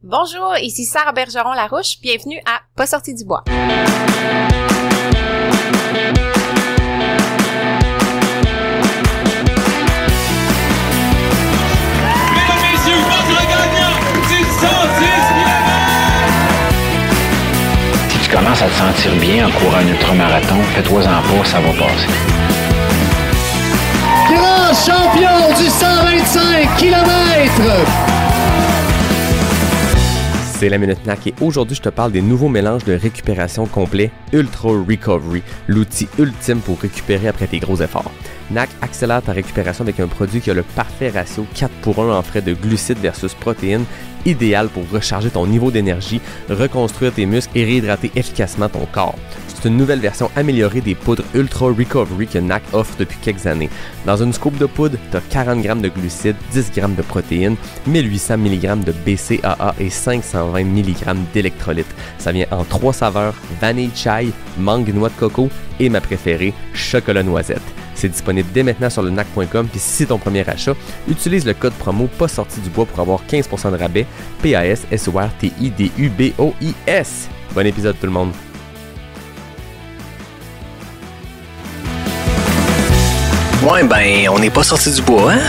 Bonjour, ici Sarah Bergeron-Larouche, bienvenue à Pas sorti du bois. Si tu commences à te sentir bien en courant un ultramarathon, fais-toi-en pas, ça va passer. Grand champion du 125 km! C'est la Minute NAC et aujourd'hui je te parle des nouveaux mélanges de récupération complet Ultra Recovery, l'outil ultime pour récupérer après tes gros efforts. NAC accélère ta récupération avec un produit qui a le parfait ratio 4:1 en frais de glucides versus protéines, idéal pour recharger ton niveau d'énergie, reconstruire tes muscles et réhydrater efficacement ton corps. C'est une nouvelle version améliorée des poudres Ultra Recovery que NAC offre depuis quelques années. Dans une scoop de poudre, tu as 40 g de glucides, 10 g de protéines, 1800 mg de BCAA et 520 mg d'électrolytes. Ça vient en 3 saveurs, vanille chai, mangue noix de coco et ma préférée, chocolat noisette. C'est disponible dès maintenant sur le NAC.com, puis si c'est ton premier achat, utilise le code promo pas sorti du bois pour avoir 15% de rabais, PASSORTIDUBOIS. Bon épisode tout le monde! Ouais, ben, on n'est pas sorti du bois, hein?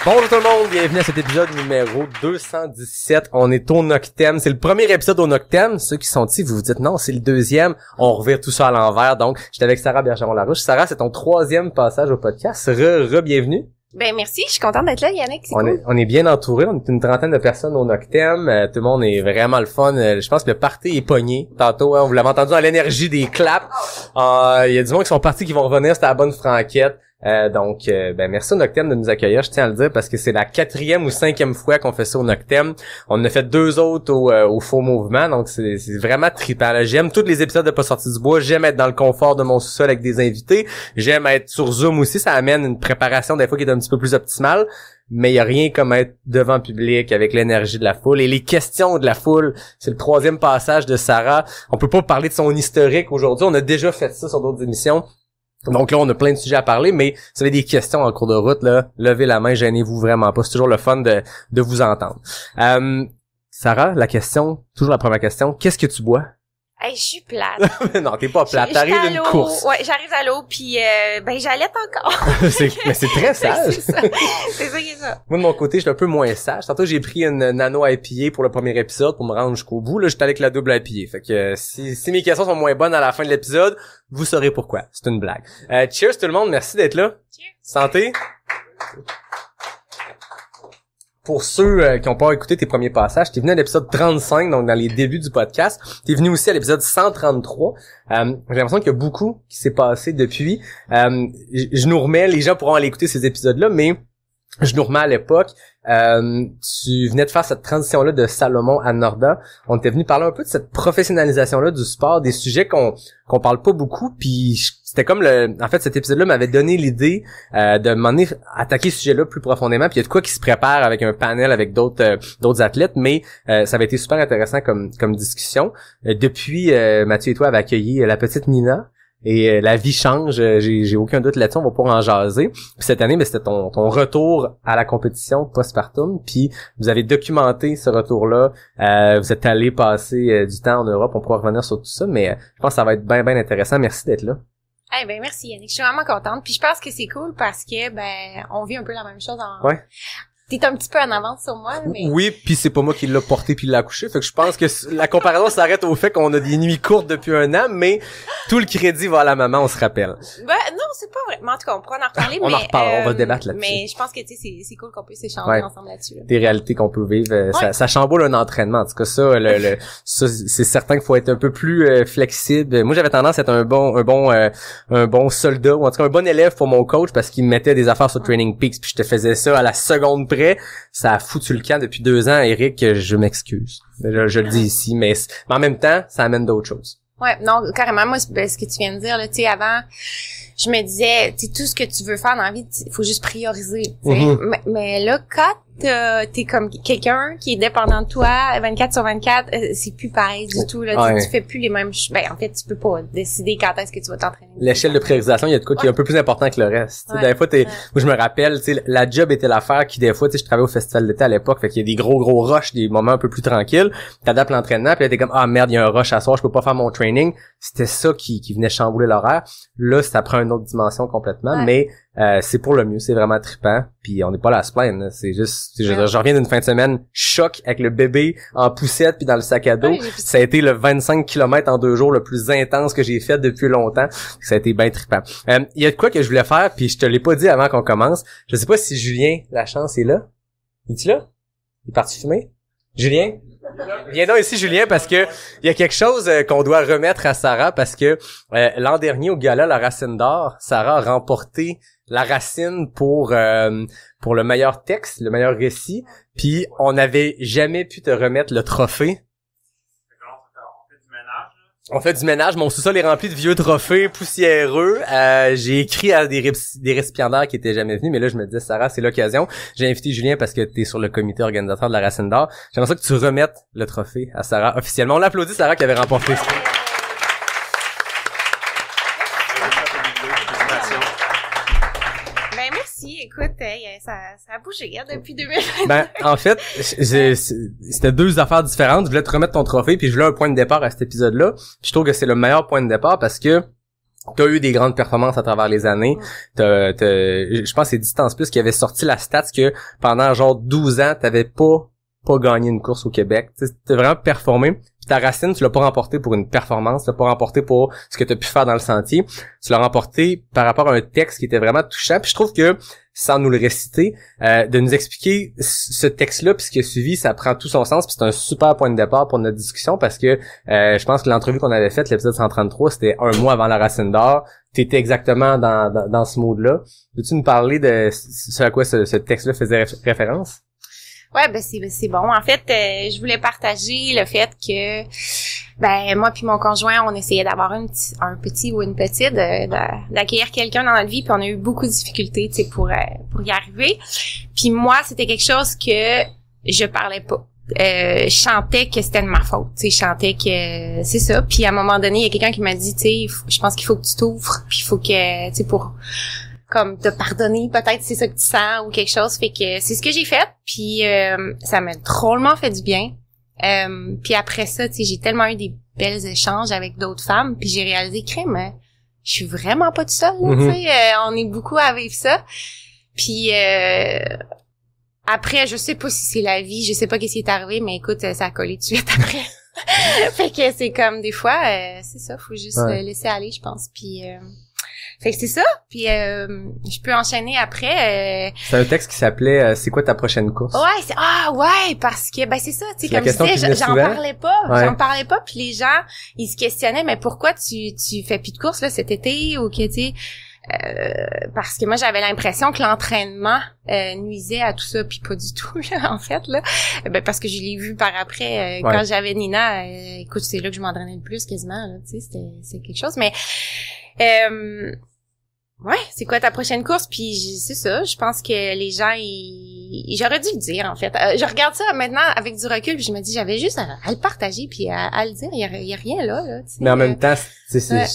Bonjour tout le monde, bienvenue à cet épisode numéro 217. On est au Noctem, c'est le premier épisode au Noctem. Ceux qui sont ici, vous vous dites non, c'est le deuxième. On revient tout ça à l'envers. Donc, j'étais avec Sarah Bergeron-Larouche. Sarah, c'est ton 3e passage au podcast. Bienvenue. Ben merci, je suis contente d'être là, Yannick, c'est cool. On est bien entouré, on est une trentaine de personnes au Noctem. Tout le monde est vraiment le fun. Je pense que le party est pogné. Tantôt, hein, vous l'avez entendu à l'énergie des claps. Il y a du monde qui sont partis qui vont revenir, c'était la bonne franquette. Donc, merci au Noctem de nous accueillir, je tiens à le dire, parce que c'est la 4e ou 5e fois qu'on fait ça au Noctem. On en a fait 2 autres au Faux Mouvement, donc c'est vraiment trippant. Là, j'aime tous les épisodes de Pas sorti du bois, j'aime être dans le confort de mon sous-sol avec des invités, j'aime être sur Zoom aussi, ça amène une préparation des fois qui est un petit peu plus optimale, mais il y a rien comme être devant le public avec l'énergie de la foule et les questions de la foule. C'est le 3e passage de Sarah. On peut pas parler de son historique aujourd'hui, on a déjà fait ça sur d'autres émissions. Donc là, on a plein de sujets à parler, mais si vous avez des questions en cours de route, là, levez la main, gênez-vous vraiment pas. C'est toujours le fun de vous entendre. Sarah, toujours la première question, qu'est-ce que tu bois? Hey, je suis plate. Non, t'es pas plate, t'arrives d'une course. Ouais, j'arrive à l'eau, puis j'allaite encore. Mais c'est très sage. C'est ça qui est ça. Moi, de mon côté, je suis un peu moins sage. Tantôt, j'ai pris une nano IPA pour le premier épisode pour me rendre jusqu'au bout. Là, j'étais avec la double IPA. Fait que si mes questions sont moins bonnes à la fin de l'épisode, vous saurez pourquoi. C'est une blague. Cheers tout le monde, merci d'être là. Cheers. Santé. Pour ceux qui n'ont pas écouté tes premiers passages, t'es venu à l'épisode 35, donc dans les débuts du podcast. T'es venu aussi à l'épisode 133. J'ai l'impression qu'il y a beaucoup qui s'est passé depuis. Je nous remets, les gens pourront aller écouter ces épisodes-là, mais je nous remets à l'époque. Tu venais de faire cette transition-là de Salomon à Norda. On était venu parler un peu de cette professionnalisation-là du sport, des sujets qu'on parle pas beaucoup, puis c'était comme en fait, cet épisode-là m'avait donné l'idée de m'en attaquer ce sujet-là plus profondément, puis il y a de quoi qui se prépare avec un panel avec d'autres athlètes, mais ça avait été super intéressant comme discussion. Depuis, Mathieu et toi avez accueilli la petite Nina. Et la vie change, j'ai aucun doute là-dessus, on va pouvoir en jaser. Puis cette année, c'était ton retour à la compétition postpartum, puis vous avez documenté ce retour-là. Vous êtes allé passer du temps en Europe, on pourra revenir sur tout ça, mais je pense que ça va être bien intéressant. Merci d'être là. Eh ben merci Yannick, je suis vraiment contente. Puis je pense que c'est cool parce que on vit un peu la même chose Ouais. T'es un petit peu en avance sur moi, mais... Oui, puis c'est pas moi qui l'a porté puis l'a accouché. Fait que je pense que la comparaison s'arrête au fait qu'on a des nuits courtes depuis 1 an, mais tout le crédit va à la maman, on se rappelle. Non, c'est pas vrai. Mais en tout cas, on pourra en reparler. On en reparle, on va débattre là-dessus. Mais je pense que, tu sais, c'est cool qu'on puisse échanger ensemble là-dessus. Là. Des réalités qu'on peut vivre. Ça chamboule un entraînement. En tout cas, ça, c'est certain qu'il faut être un peu plus flexible. Moi, j'avais tendance à être un bon soldat, ou en tout cas un bon élève pour mon coach parce qu'il me mettait des affaires sur Training Peaks, puis je te faisais ça à la seconde près. Ça a foutu le camp depuis 2 ans, Eric, je m'excuse. Je le dis ici, mais en même temps, ça amène d'autres choses. Ouais, non, carrément, moi, ce que tu viens de dire, là, tu sais, avant, je me disais, tu sais, tout ce que tu veux faire dans la vie, il faut juste prioriser, tu sais. Mais là, quand t'es comme quelqu'un qui est dépendant de toi 24/24, c'est plus pareil du tout, là. Ouais. Tu fais plus les mêmes en fait, tu peux pas décider quand est-ce que tu vas t'entraîner. L'échelle de priorisation, il y a de quoi qui est un peu plus important que le reste. Tu sais, des fois, moi, je me rappelle, tu sais, la job était l'affaire qui, des fois, tu sais, je travaillais au festival d'été à l'époque, fait qu'il y a des gros rushs, des moments un peu plus tranquilles. T'adaptes l'entraînement, puis là, t'es comme, ah, merde, il y a un rush à soir, je peux pas faire mon training. C'était ça qui venait chambouler l'horaire. Là, ça prend une autre dimension complètement, mais c'est pour le mieux, c'est vraiment trippant, puis on n'est pas là à se plaindre, là. C'est juste, je reviens d'une fin de semaine choc avec le bébé en poussette puis dans le sac à dos. Ça a été le 25 km en 2 jours le plus intense que j'ai fait depuis longtemps. Ça a été bien trippant. Il y a de quoi que je voulais faire, puis je te l'ai pas dit avant qu'on commence. Je sais pas si Julien Lachance est là. Es-tu là? Il est parti fumer? Julien? Viens donc ici, Julien, parce que il y a quelque chose qu'on doit remettre à Sarah, parce que l'an dernier au gala La Racine d'Or, Sarah a remporté la Racine pour le meilleur texte, le meilleur récit, puis on n'avait jamais pu te remettre le trophée. On fait du ménage, mon sous-sol est rempli de vieux trophées poussiéreux. J'ai écrit à des récipiendaires qui étaient jamais venus, mais là je me disais, Sarah, c'est l'occasion. J'ai invité Julien parce que t'es sur le comité organisateur de la Racine d'Or. J'aimerais ça que tu remettes le trophée à Sarah officiellement. On l'applaudit, Sarah, qui avait remporté ça. Écoute, ça a bougé depuis 2020. Ben, en fait, c'était 2 affaires différentes. Je voulais te remettre ton trophée, puis je voulais un point de départ à cet épisode-là. Puis je trouve que c'est le meilleur point de départ parce que t'as eu des grandes performances à travers les années. Je pense que c'est Distance Plus qui avait sorti la stats que pendant genre 12 ans, t'avais pas gagné une course au Québec. T'as vraiment performé. Puis ta Racine, tu l'as pas remporté pour une performance, tu l'as pas remporté pour ce que tu as pu faire dans le sentier. Tu l'as remporté par rapport à un texte qui était vraiment touchant. Puis je trouve que, sans nous le réciter, de nous expliquer ce texte-là puis ce qui a suivi, ça prend tout son sens. Puis c'est un super point de départ pour notre discussion parce que je pense que l'entrevue qu'on avait faite, l'épisode 133, c'était 1 mois avant la Racine d'Or. T'étais exactement dans ce mode-là. Veux-tu nous parler de ce à quoi ce texte-là faisait référence? Ouais, ben c'est bon. En fait, je voulais partager le fait que moi puis mon conjoint, on essayait d'avoir un petit ou une petite, d'accueillir quelqu'un dans notre vie, puis on a eu beaucoup de difficultés, tu sais, pour y arriver. Puis moi, c'était quelque chose que je parlais pas. Je chantais que c'était de ma faute, tu sais, je chantais que c'est ça. Puis à un moment donné, il y a quelqu'un qui m'a dit, tu sais, je pense qu'il faut que tu t'ouvres, puis il faut que, tu sais, pour comme te pardonner, peut-être c'est ça que tu sens ou quelque chose, fait que c'est ce que j'ai fait, puis ça m'a drôlement fait du bien. Puis après ça, tu sais, j'ai tellement eu des belles échanges avec d'autres femmes, puis j'ai réalisé, crème, je suis vraiment pas toute seule, tu sais, on est beaucoup à vivre ça. Puis après, je sais pas si c'est la vie, je sais pas qu'est-ce qui est arrivé, mais écoute, ça a collé tout de suite après. Fait que c'est comme des fois, c'est ça, faut juste laisser aller, je pense, puis fait que c'est ça, puis je peux enchaîner après. C'est un texte qui s'appelait c'est quoi ta prochaine course? Ouais, parce que c'est ça, tu sais, comme je disais, j'en parlais pas, puis les gens ils se questionnaient, mais pourquoi tu fais plus de courses là cet été ou que tu sais parce que moi j'avais l'impression que l'entraînement nuisait à tout ça, puis pas du tout là, en fait là, parce que je l'ai vu par après quand j'avais Nina, écoute, c'est là que je m'entraînais le plus quasiment là, tu sais, c'est quelque chose, mais ouais, c'est quoi ta prochaine course? Puis c'est ça, je pense que les gens, j'aurais dû le dire, en fait. Je regarde ça maintenant avec du recul, puis je me dis, j'avais juste à le partager, puis à le dire. Il y a rien là, tu sais. Mais en même temps,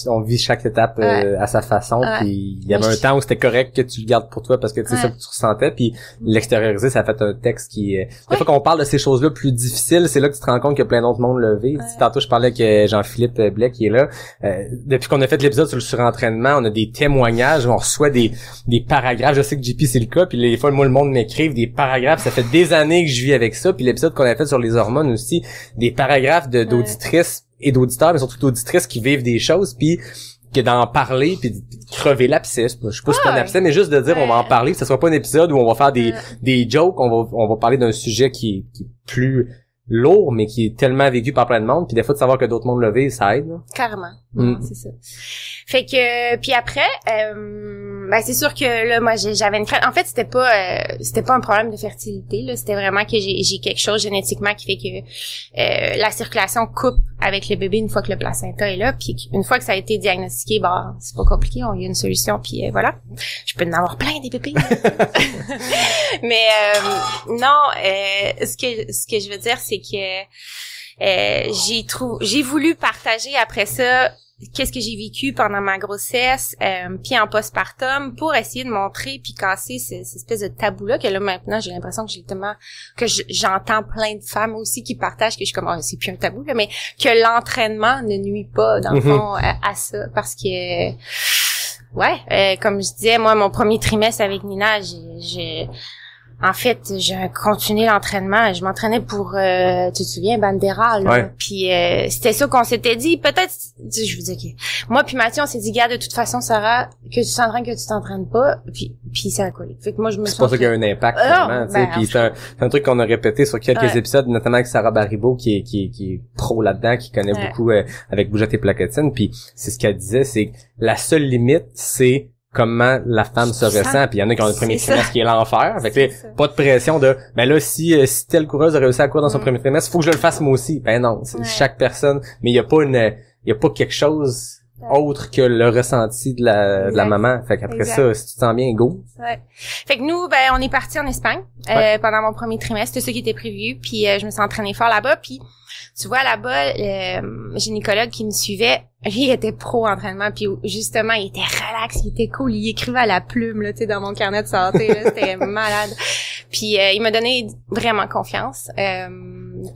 on vit chaque étape à sa façon, puis il y avait un temps où c'était correct que tu le gardes pour toi parce que c'est ça que tu ressentais, puis l'extérioriser, ça fait un texte qui... Des fois qu'on parle de ces choses-là plus difficiles, c'est là que tu te rends compte qu'il y a plein d'autres mondes le vivent. Tantôt, je parlais avec Jean-Philippe Blais qui est là. Depuis qu'on a fait l'épisode sur le surentraînement, on a des témoignages, on reçoit des paragraphes. Je sais que JP, c'est le cas, puis des fois, moi, le monde m'écrive des paragraphes. Ça fait des années que je vis avec ça. Puis l'épisode qu'on a fait sur les hormones aussi, des paragraphes d'auditrices et d'auditeurs, mais surtout d'auditrices qui vivent des choses, puis que d'en parler, puis de crever l'abcès. Je sais pas si c'est un abcès, mais juste de dire on va en parler, que ce soit pas un épisode où on va faire des jokes, on va parler d'un sujet qui est plus lourd, mais qui est tellement vécu par plein de monde, puis des fois de savoir que d'autres mondes le vivent, ça aide. Là. Carrément, c'est ça. Fait que puis après, c'est sûr que là, moi j'avais une en fait c'était pas un problème de fertilité là, c'était vraiment que j'ai quelque chose génétiquement qui fait que la circulation coupe avec le bébé une fois que le placenta est là, puis une fois que ça a été diagnostiqué, bah c'est pas compliqué, on y a une solution, puis voilà. Je peux en avoir plein des bébés. Mais non, ce que je veux dire, c'est que j'ai voulu partager après ça qu'est-ce que j'ai vécu pendant ma grossesse, puis en postpartum, pour essayer de montrer puis casser cette espèce de tabou-là que là maintenant j'ai l'impression que j'entends plein de femmes aussi qui partagent que je suis comme c'est plus un tabou là, mais que l'entraînement ne nuit pas dans le fond à ça, parce que comme je disais, moi mon premier trimestre avec Nina, en fait, j'ai continué l'entraînement. Je m'entraînais pour, tu te souviens, Bandera, là. Ouais. Puis c'était ça qu'on s'était dit. Peut-être, je vous dis que moi puis Mathieu, on s'est dit, gars, de toute façon, Sarah, que tu t'entraînes, que tu t'entraînes pas. Puis ça a collé. Fait que moi, je me c'est pas ça qui a un impact, vraiment, tu sais. Puis c'est un truc qu'on a répété sur quelques épisodes, notamment avec Sarah Baribeau, qui est pro là-dedans, qui connaît beaucoup avec Bougette et Plaquetine. Puis c'est ce qu'elle disait, c'est que la seule limite, c'est comment la femme se ressent, puis il y en a qui ont le premier trimestre qui est l'enfer, fait que pas de pression de ben là si telle coureuse a réussi à courir dans son premier trimestre, faut que je le fasse moi aussi. Ben non, c'est chaque personne, mais il y a pas quelque chose autre que le ressenti de la maman. Fait qu'après ça, si tu te sens bien, go. Ouais. Fait que nous, on est partis en Espagne pendant mon premier trimestre, c'était ça qui était prévu, puis je me suis entraînée fort là-bas, puis tu vois, là-bas, le gynécologue qui me suivait, lui, il était pro-entraînement, puis justement, il était relax, il était cool, il écrivait à la plume, là, tu sais, dans mon carnet de santé, là, c'était malade. Puis il m'a donné vraiment confiance.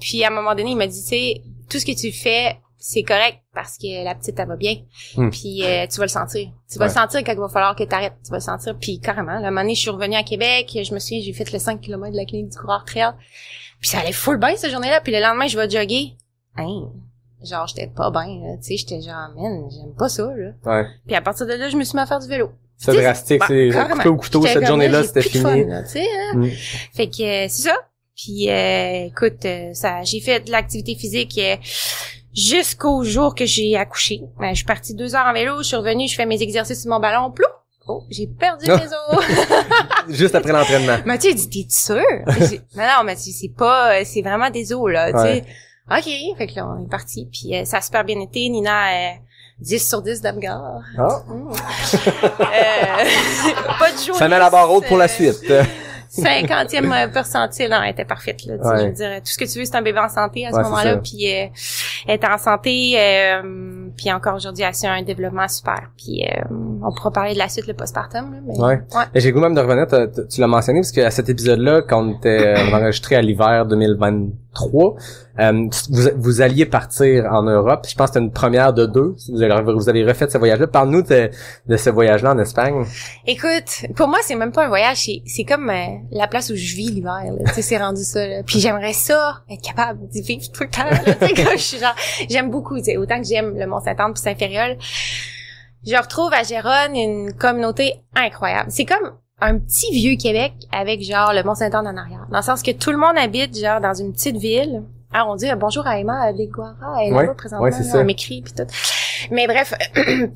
Puis à un moment donné, il m'a dit, tu sais, tout ce que tu fais, c'est correct parce que la petite, elle va bien. Puis tu vas le sentir. Tu vas le sentir quand il va falloir que t'arrêtes. Tu vas le sentir. Puis carrément, la année, je suis revenue à Québec, je me souviens, j'ai fait le 5 km de la clinique du coureur trail. Puis ça allait full bien, cette journée-là. Puis le lendemain, je vais jogger. Genre, j'étais pas bien, là. Tu sais, j'étais genre, man, j'aime pas ça, là. Ouais. Puis à partir de là, je me suis mis à faire du vélo. C'est drastique, c'est coupé au couteau, cette journée-là, c'était fini. Tu sais, hein? Fait que c'est ça. Puis écoute, j'ai fait de l'activité physique jusqu'au jour que j'ai accouché. Je suis partie 2 heures en vélo, je suis revenue, je fais mes exercices sur mon ballon, plou! Oh, j'ai perdu mes os. Juste après l'entraînement. Mathieu, il dit, t'es sûr? Non, Mathieu, c'est vraiment des os, là, tu sais. OK, fait que là, on est parti, puis ça a super bien été. Nina, 10 sur 10 d'Abgar. Pas de journée. Ça met la barre haute pour la suite. 50e percentile, non, elle était parfaite, là. Je veux dire, tout ce que tu veux, c'est un bébé en santé à ce moment-là, puis elle était en santé, puis encore aujourd'hui, elle a un développement super. Puis on pourra parler de la suite, le postpartum, là, mais Et j'ai le goût même de revenir, tu l'as mentionné, parce qu'à cet épisode-là, quand on était enregistré à l'hiver 2023, vous alliez partir en Europe. Je pense que c'était une première de 2. Vous avez refait ce voyage-là. Parle-nous de ce voyage-là en Espagne. Écoute, pour moi, c'est même pas un voyage. C'est comme la place où je vis l'hiver. Tu sais, c'est rendu ça. Là. Puis j'aimerais ça être capable d'y vivre tout le temps. Tu sais, comme je suis genre, j'aime beaucoup. Tu sais, autant que j'aime le Mont-Saint-Anne puis Saint-Fériol, je retrouve à Gérone une communauté incroyable. C'est comme un petit vieux Québec avec genre le Mont-Saint-Anne en arrière. Dans le sens que tout le monde habite genre dans une petite ville. Alors on dit bonjour à Emma Deguara, elle est là présentement, on m'écrit puis tout. Mais bref,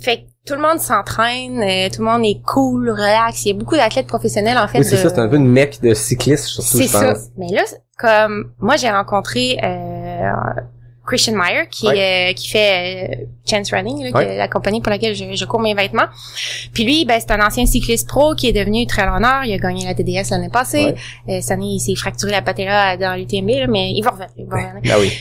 fait que tout le monde s'entraîne, tout le monde est cool, relax. Il y a beaucoup d'athlètes professionnels en fait. Oui, c'est ça, c'est un peu une mecque de cyclistes surtout. C'est ça. Mais là, comme moi j'ai rencontré Christian Meyer qui fait Chance Running, là, la compagnie pour laquelle je cours mes vêtements. Puis lui, c'est un ancien cycliste pro qui est devenu trail runner. Il a gagné la TDS l'année passée. Cette année, il s'est fracturé la patella dans l'UTMB, là, mais il va revenir.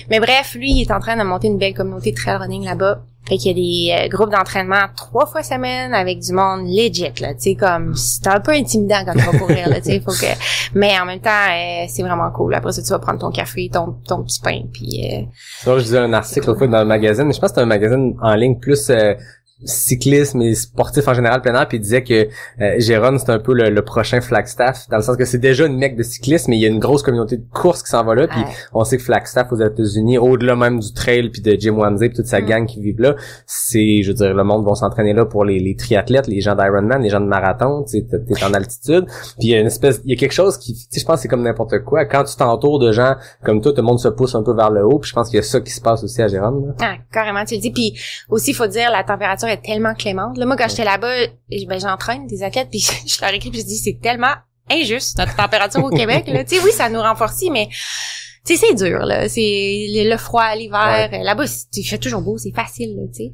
Mais bref, lui, il est en train de monter une belle communauté de trail running là-bas. Fait qu'il y a des groupes d'entraînement 3 fois semaine avec du monde legit, là, tu sais, comme, c'est un peu intimidant quand tu vas courir, là, tu sais, faut que, mais en même temps, c'est vraiment cool. Après ça, tu vas prendre ton café, ton petit pain, puis je disais un article l'autre fois dans le magazine, mais je pense que c'est un magazine en ligne plus, cyclisme et sportif en général plein air, puis il disait que Gérone c'est un peu le prochain Flagstaff, dans le sens que c'est déjà une mecque de cyclisme, mais il y a une grosse communauté de course qui s'en va là, puis on sait que Flagstaff aux États-Unis, au-delà même du trail puis de Jim Wanzey puis toute sa gang qui vivent là, c'est, je veux dire, le monde va s'entraîner là pour les triathlètes, les gens d'Ironman, les gens de marathon, tu sais, t'es en altitude, puis il y a quelque chose qui, tu sais, je pense que c'est comme n'importe quoi, quand tu t'entoures de gens comme toi, tout le monde se pousse un peu vers le haut, puis je pense qu'il y a ça qui se passe aussi à Gérone, là. Carrément, tu le dis, puis aussi faut dire la température est tellement clémente. Là, moi, quand j'étais là-bas, j'entraîne des athlètes, puis je leur écris, puis je dis, c'est tellement injuste, notre température au Québec, là. Tu sais, oui, ça nous renforce, mais Tu sais, c'est dur, là. C'est le froid, l'hiver. Là-bas, il fait toujours beau, c'est facile, là, tu sais.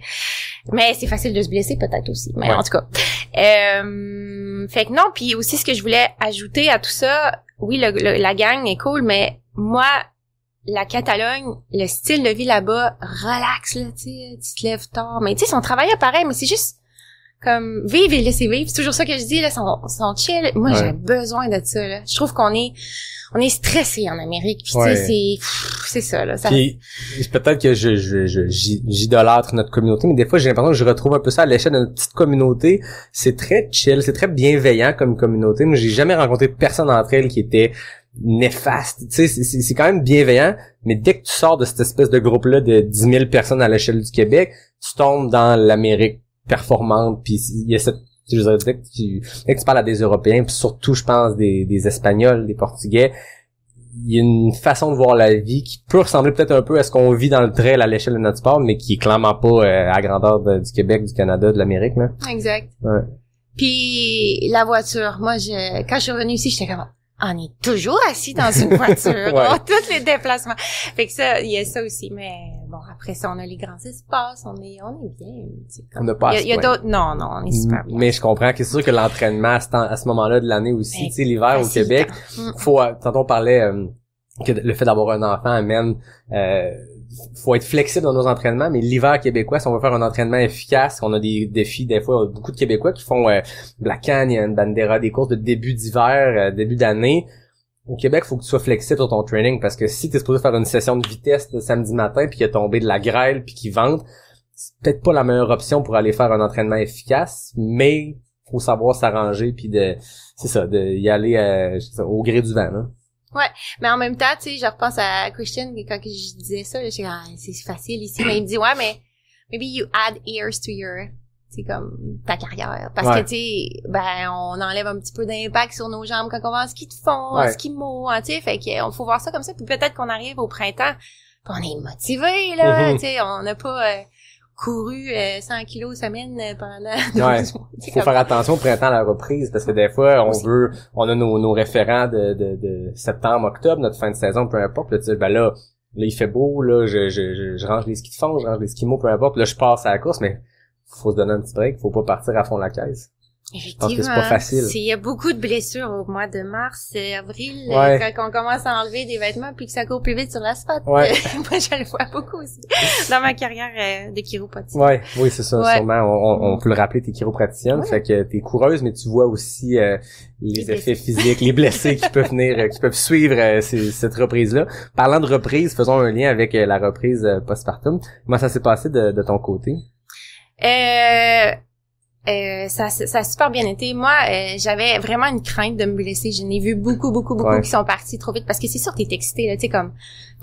Mais c'est facile de se blesser, peut-être aussi. Mais en tout cas. Fait que non, puis aussi, ce que je voulais ajouter à tout ça, oui, la gang est cool, mais moi, la Catalogne, le style de vie là-bas, relax, là, tu sais, tu te lèves tard. Mais tu sais, son travail est pareil, mais c'est juste comme vivre et laisser vivre. C'est toujours ça que je dis, là, son chill. Moi, j'ai besoin de ça, là. Je trouve qu'on est stressé en Amérique. Puis tu sais, c'est ça, là. Puis, peut-être que j'idolâtre notre communauté, mais des fois, j'ai l'impression que je retrouve un peu ça à l'échelle de notre petite communauté. C'est très chill, c'est très bienveillant comme communauté. Moi, j'ai jamais rencontré personne d'entre elles qui était néfaste. Tu sais, c'est quand même bienveillant, mais dès que tu sors de cette espèce de groupe-là de 10 000 personnes à l'échelle du Québec, tu tombes dans l'Amérique performante, puis il y a cette, je veux dire, dès que tu parles à des Européens, puis surtout, je pense, des Espagnols, des Portugais, il y a une façon de voir la vie qui peut ressembler peut-être un peu à ce qu'on vit dans le trail à l'échelle de notre sport, mais qui est clairement pas à la grandeur du Québec, du Canada, de l'Amérique, là. Exact. Ouais. Puis la voiture, moi, quand je suis revenue ici, j'étais comme, on est toujours assis dans une voiture, on a tous les déplacements. Fait que ça, il y a ça aussi, mais bon, après ça, on a les grands espaces, on est bien. On n'a pas il y a d'autres, non, on est super bien. Mais je comprends que c'est sûr que l'entraînement à ce moment-là de l'année aussi, tu sais, l'hiver au Québec, tantôt on parlait que le fait d'avoir un enfant amène, faut être flexible dans nos entraînements, mais l'hiver québécois, si on veut faire un entraînement efficace, on a des défis, des fois, beaucoup de Québécois qui font Black Canyon, Bandera, des courses de début d'hiver, début d'année. Au Québec, faut que tu sois flexible sur ton training, parce que si t'es supposé faire une session de vitesse le samedi matin, puis qu'il a tombé de la grêle, puis qu'il vente, c'est peut-être pas la meilleure option pour aller faire un entraînement efficace, mais faut savoir s'arranger, puis de y aller au gré du vent, là. Ouais, mais en même temps, tu sais, je repense à Christian, quand je disais ça, là, je dis, c'est facile ici, mais il me dit, ouais, mais maybe you add years to your, c'est comme ta carrière. Parce que, tu sais, on enlève un petit peu d'impact sur nos jambes quand on va en ski de fond, en ski mo, tu sais, fait qu'on faut voir ça comme ça, puis peut-être qu'on arrive au printemps, puis on est motivé, là, tu sais, on n'a pas couru 100 kilos semaine pendant 12 mois. Faut faire attention au printemps à la reprise, parce que des fois, on a nos référents de septembre, octobre, notre fin de saison, peu importe, là, il fait beau, là, je range les skis de fond, je range les skis mo, peu importe, là, je passe à la course, mais faut se donner un petit break, faut pas partir à fond de la caisse. Effectivement. Je pense que c'est pas facile. Il y a beaucoup de blessures au mois de mars, avril, quand on commence à enlever des vêtements puis que ça court plus vite sur l'asphalte. Moi, je le vois beaucoup aussi dans ma carrière de chiropraticienne. Oui, c'est ça, sûrement. On peut le rappeler, t'es chiropraticienne, fait que t'es coureuse, mais tu vois aussi les effets physiques, les blessés qui peuvent venir, qui peuvent suivre cette reprise-là. Parlant de reprise, faisons un lien avec la reprise postpartum. Comment ça s'est passé de ton côté? Ça a super bien été. Moi, j'avais vraiment une crainte de me blesser. Je n'ai vu beaucoup qui sont partis trop vite parce que c'est sûr que t'es excité, là, tu sais, comme,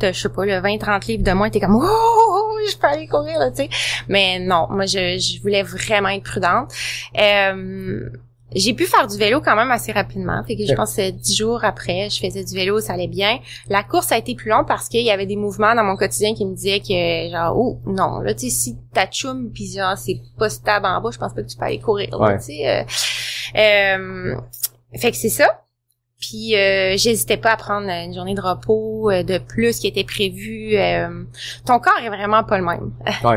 t'as, je sais pas, 20-30 livres de moins, t'es comme, oh, je peux aller courir, là, tu sais. Mais non, moi, je voulais vraiment être prudente. J'ai pu faire du vélo quand même assez rapidement. Fait que je pense que 10 jours après, je faisais du vélo, ça allait bien. La course a été plus longue parce qu'il y avait des mouvements dans mon quotidien qui me disaient que, genre, oh, non, là, tu sais, si ta chum pis genre, c'est pas stable en bas, je pense pas que tu peux aller courir, là, tu sais. Fait que c'est ça. Puis j'hésitais pas à prendre une journée de repos de plus qui était prévue. Ton corps est vraiment pas le même.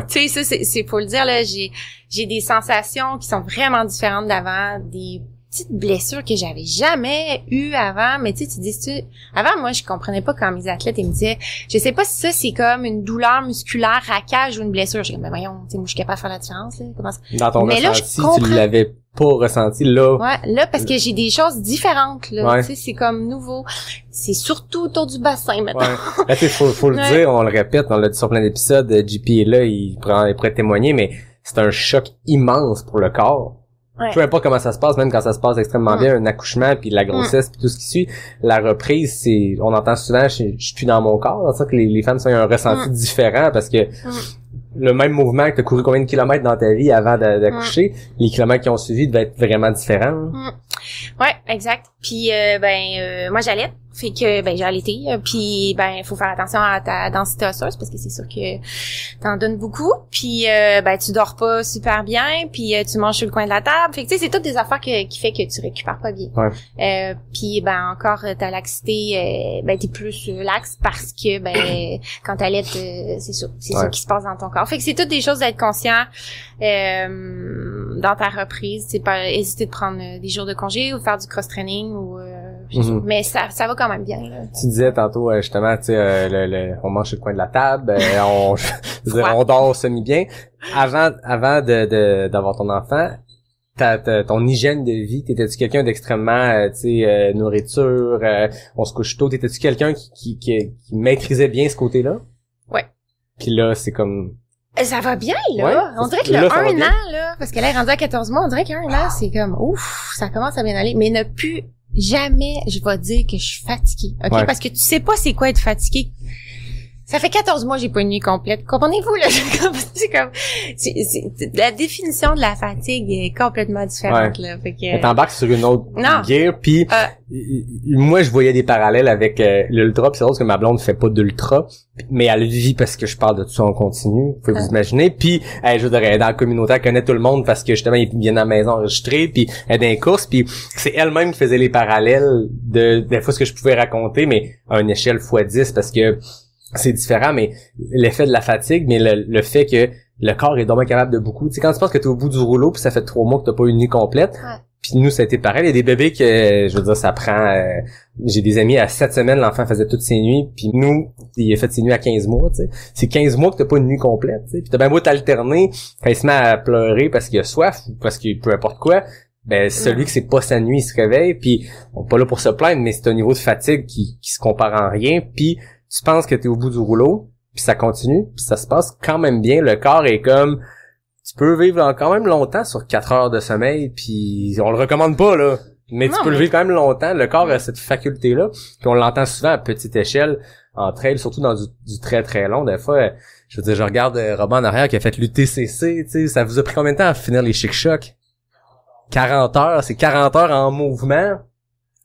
Tu sais, ça c'est faut le dire là, j'ai des sensations qui sont vraiment différentes d'avant, des petites blessures que j'avais jamais eues avant, mais tu sais, avant moi je comprenais pas quand mes athlètes ils me disaient, je sais pas si ça c'est comme une douleur musculaire à cage ou une blessure. J'ai dit, mais voyons, tu sais, moi je suis capable de faire la différence là. Comment ça? Dans ton ressenti, tu l'avais pas ressenti là. Ouais, là parce que j'ai des choses différentes là, tu sais, c'est comme nouveau. C'est surtout autour du bassin maintenant. Ouais. Là, faut le dire, on le répète, on l'a dit sur plein d'épisodes, JP est là, il pourrait témoigner, mais c'est un choc immense pour le corps. Peu importe comment ça se passe, même quand ça se passe extrêmement bien, un accouchement puis la grossesse puis tout ce qui suit, la reprise, c'est, on entend souvent, je suis plus dans mon corps, ça que les femmes ont un ressenti différent parce que le même mouvement que t'as couru combien de kilomètres dans ta vie avant d'accoucher, les kilomètres qui ont suivi devaient être vraiment différents. Ouais, exact. Puis moi j'allais, fait que j'ai allaité, puis faut faire attention à ta densité osseuse parce que c'est sûr que t'en donnes beaucoup, puis tu dors pas super bien, puis tu manges sur le coin de la table, fait que tu sais c'est toutes des affaires qui fait que tu récupères pas bien. Ouais. Puis encore ta laxité, t'es plus laxe parce que quand t'allaites, c'est ça qui se passe dans ton corps. Fait que c'est toutes des choses d'être conscient dans ta reprise, c'est pas hésiter de prendre des jours de congé ou de faire du cross-training ou mais ça va quand même bien là. Tu disais tantôt justement tu sais on mange sur le coin de la table, on dort semi bien. Avant d'avoir ton enfant, ton hygiène de vie, t'étais-tu quelqu'un d'extrêmement nourriture, on se couche tôt, t'étais-tu quelqu'un qui maîtrisait bien ce côté-là? Ouais. Puis là c'est comme ça va bien, là. Ouais, on dirait que le 1 an, là, parce qu'elle est rendue à 14 mois, on dirait qu'un an, c'est comme, ouf, ça commence à bien aller. Mais ne plus jamais, je vais dire que je suis fatiguée. OK? Ouais. Parce que tu sais pas c'est quoi être fatiguée. Ça fait 14 mois, j'ai pas une nuit complète. Comprenez-vous, là? C'est la définition de la fatigue est complètement différente, là. Fait que t'embarques sur une autre gear, puis moi, je voyais des parallèles avec l'ultra, puis c'est drôle parce que ma blonde fait pas d'ultra, mais elle vit parce que je parle de tout ça en continu, vous pouvez vous imaginer, puis je veux dire, elle est dans la communauté, elle connaît tout le monde parce que justement, ils viennent à la maison enregistrer, puis elle est dans les courses, puis c'est elle-même qui faisait les parallèles des fois ce que je pouvais raconter, mais à une échelle x10, parce que c'est différent, mais l'effet de la fatigue, mais le fait que le corps est dommage capable de beaucoup. Tu sais, quand tu penses que t'es au bout du rouleau, puis ça fait 3 mois que t'as pas une nuit complète, puis nous, ça a été pareil. Il y a des bébés que, je veux dire, ça prend... j'ai des amis, à 7 semaines, l'enfant faisait toutes ses nuits, puis nous, il a fait ses nuits à 15 mois, tu sais. C'est 15 mois que t'as pas une nuit complète, tu sais. Puis t'as bien beau t'alterner, quand il se met à pleurer parce qu'il a soif, ou parce qu'il peu importe quoi, celui que c'est pas sa nuit, il se réveille, puis on est pas là pour se plaindre, mais c'est un niveau de fatigue qui se compare en rien, puis tu penses que t'es au bout du rouleau, puis ça continue, puis ça se passe quand même bien. Le corps est comme... Tu peux vivre quand même longtemps sur 4 heures de sommeil, puis on le recommande pas, là. Mais tu peux le vivre quand même longtemps. Le corps a cette faculté-là, puis on l'entend souvent à petite échelle, en trail, surtout dans du très très long. Des fois, je veux dire, je regarde Robin en arrière qui a fait l'UTCC, tu sais, ça vous a pris combien de temps à finir les chic-chocs? 40 heures, c'est 40 heures en mouvement.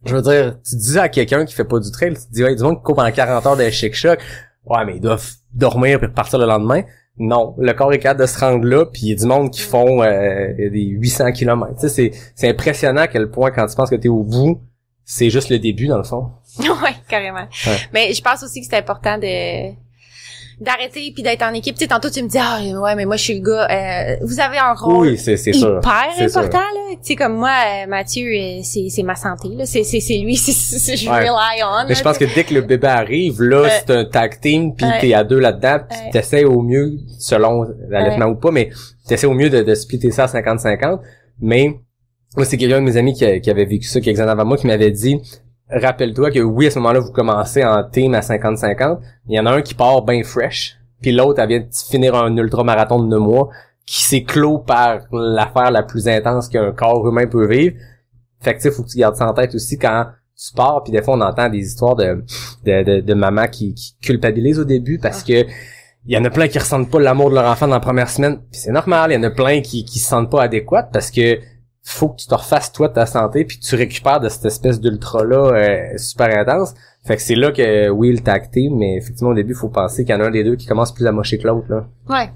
Je veux dire, tu dis à quelqu'un qui fait pas du trail, tu te dis, ouais, du monde qui court pendant 40 heures de chic-choc, ouais, mais ils doivent dormir puis repartir le lendemain. Non, le corps est capable de se rendre là, puis il y a du monde qui font des 800 km. Tu sais, c'est impressionnant à quel point, quand tu penses que t'es au bout, c'est juste le début, dans le fond. Ouais, carrément. Ouais. Mais je pense aussi que c'est important d'arrêter puis d'être en équipe. Tu sais, tantôt tu me dis ouais, mais moi je suis le gars. Vous avez un rôle hyper important là. Tu sais, comme moi, Mathieu, c'est ma santé là. C'est lui, je rely on. Mais je pense que dès que le bébé arrive, là, c'est un tag team puis t'es à deux là-dedans, puis t'essaies au mieux, selon l'allaitement ou pas, mais t'essaies au mieux de splitter ça à 50-50. Mais moi, c'est quelqu'un de mes amis qui avait vécu ça quelques années avant moi qui m'avait dit, rappelle-toi que oui, à ce moment-là, vous commencez en team à 50-50. Il y en a un qui part bien fresh, puis l'autre, elle vient de finir un ultra-marathon de 9 mois qui s'est clos par l'affaire la plus intense qu'un corps humain peut vivre. Fait que tu sais, faut que tu gardes ça en tête aussi quand tu pars, puis des fois, on entend des histoires de mamans qui culpabilisent au début parce que il y en a plein qui ressentent pas l'amour de leur enfant dans la première semaine, puis c'est normal. Il y en a plein qui se sentent pas adéquates parce que faut que tu te refasses toi de ta santé puis que tu récupères de cette espèce d'ultra là super intense. Fait que c'est là que oui, le tag team, mais effectivement au début, il faut penser qu'il y en a un des deux qui commence plus à mocher que l'autre là. Ouais.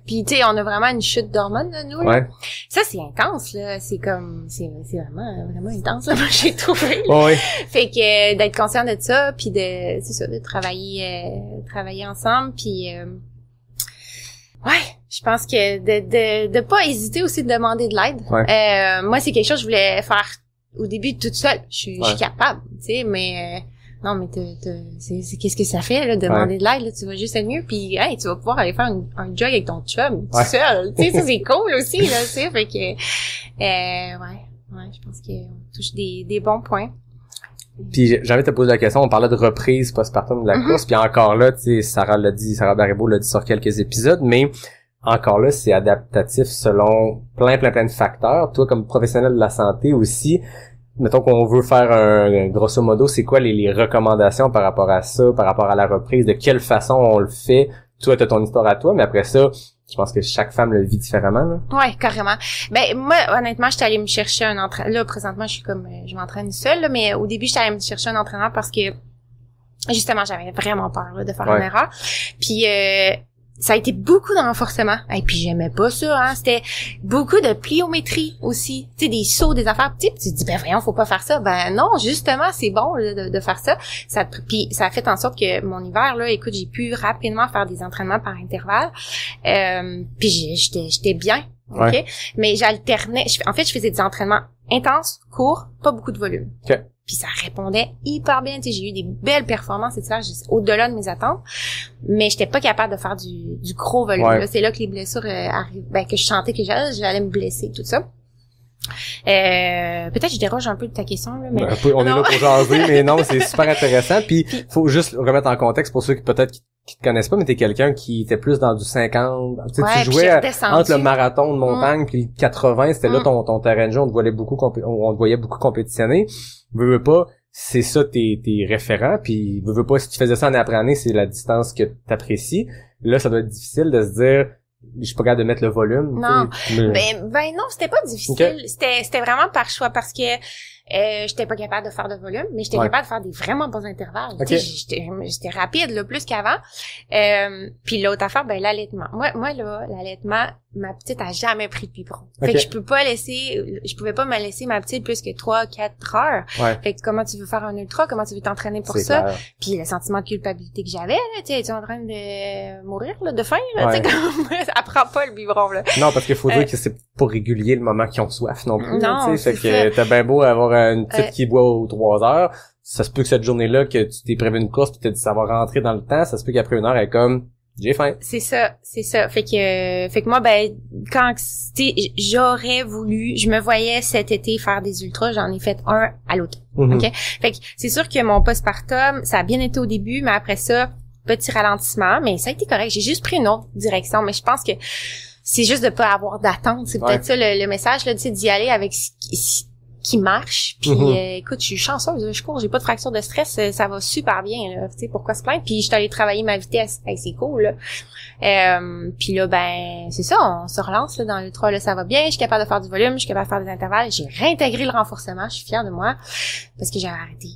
Puis tu sais, on a vraiment une chute d'hormones là, nous. Ouais. Là. Ça c'est intense là, c'est vraiment intense là, moi j'ai trouvé. Ouais. Fait que d'être conscient de ça puis de travailler ensemble puis ouais, je pense que de pas hésiter aussi de demander de l'aide. Ouais. Moi, c'est quelque chose que je voulais faire au début toute seule. Je suis capable, tu sais, mais non, mais c'est qu'est-ce que ça fait là, demander de l'aide là, tu vas juste être mieux puis tu vas pouvoir aller faire un jog avec ton chum tout seul. Tu sais, ça c'est cool aussi là, tu sais, fait que je pense qu'on touche des bons points. Puis j'ai envie de te poser la question, on parlait de reprise postpartum de la course, puis encore là, tu sais, Sarah Baribeau l'a dit sur quelques épisodes, mais encore là, c'est adaptatif selon plein de facteurs. Toi, comme professionnel de la santé aussi, mettons qu'on veut faire un grosso modo, c'est quoi les recommandations par rapport à ça, par rapport à la reprise, de quelle façon on le fait, toi, t'as ton histoire à toi, mais après ça, je pense que chaque femme le vit différemment, là. Ouais, carrément. Ben, moi, honnêtement, j'étais allée me chercher un entraîneur. Là, présentement, je m'entraîne seule, là, mais au début, j'étais allée me chercher un entraîneur parce que, justement, j'avais vraiment peur, là, de faire une erreur. Puis, ça a été beaucoup de renforcement. Et puis j'aimais pas ça, hein. C'était beaucoup de pliométrie aussi. Tu sais, des sauts, des affaires. Tu te dis, ben voyons, faut pas faire ça. Ben non, justement, c'est bon là, de faire ça. Puis ça a fait en sorte que mon hiver, là, écoute, j'ai pu rapidement faire des entraînements par intervalle. Puis j'étais bien. OK? Ouais. Mais j'alternais. En fait, je faisais des entraînements intenses, courts, pas beaucoup de volume. OK. Puis ça répondait hyper bien. Tu sais, j'ai eu des belles performances et ça, au-delà de mes attentes. Mais j'étais pas capable de faire du gros volume. Ouais. Là, c'est là que les blessures arrivent. Ben, que je sentais que j'allais me blesser, tout ça. Peut-être que je déroge un peu de ta question, là, mais... On est là pour jaser, mais non, c'est super intéressant. Puis, faut juste remettre en contexte pour ceux qui peut-être qui te connaissent pas, mais t'es quelqu'un qui était plus dans du 50. Tu sais, ouais, tu jouais entre le le marathon de montagne puis le 80, c'était là ton terrain de jeu, on te voyait beaucoup compétitionner. Veux pas, c'est ça tes référents, puis veux pas, si tu faisais ça année après année, c'est la distance que t'apprécies. Là, ça doit être difficile de se dire, je suis pas capable de mettre le volume. Non. Mais... Ben non, c'était pas difficile. Okay. C'était vraiment par choix parce que j'étais pas capable de faire de volume, mais j'étais capable de faire des vraiment bons intervalles. Okay. J'étais rapide là, plus qu'avant. Puis l'autre affaire, ben l'allaitement. Moi là, l'allaitement, ma petite a jamais pris de biberon. Fait que je pouvais pas me laisser ma petite plus que 3-4 heures. Ouais. Fait que comment tu veux faire un ultra, comment tu veux t'entraîner pour c'est ça? clair. Puis le sentiment de culpabilité que j'avais, là, tu es en train de mourir là, de faim, là, Ouais. tu sais, comme apprends pas le biberon là. Non, parce qu'il faut dire que c'est pas régulier le moment qu'ils ont soif non plus. Non, tu sais, fait c'est que t'as bien beau avoir une petite qui boit aux 3 heures, ça se peut que cette journée-là, que tu t'es prévu une course pis t'as dit ça va rentrer dans le temps, ça se peut qu'après une heure, elle est comme, j'ai faim. C'est ça. Fait que moi, ben, quand, j'aurais voulu, je me voyais cet été faire des ultras, j'en ai fait un à l'automne. OK? Fait que c'est sûr que mon postpartum, ça a bien été au début, mais après ça, petit ralentissement, mais ça a été correct. J'ai juste pris une autre direction, mais je pense que c'est juste de pas avoir d'attente. C'est peut-être ça le message, là, tu sais, d'y aller avec ce qui marche. Puis écoute, je suis chanceuse, je cours, j'ai pas de fracture de stress, ça va super bien, là. Tu sais, pourquoi se plaindre? Puis je suis allée travailler ma vitesse, c'est cool, là. Puis là, ben, c'est ça, on se relance là, dans l'ultra, là, ça va bien, je suis capable de faire du volume, je suis capable de faire des intervalles, j'ai réintégré le renforcement, je suis fière de moi, parce que j'avais arrêté.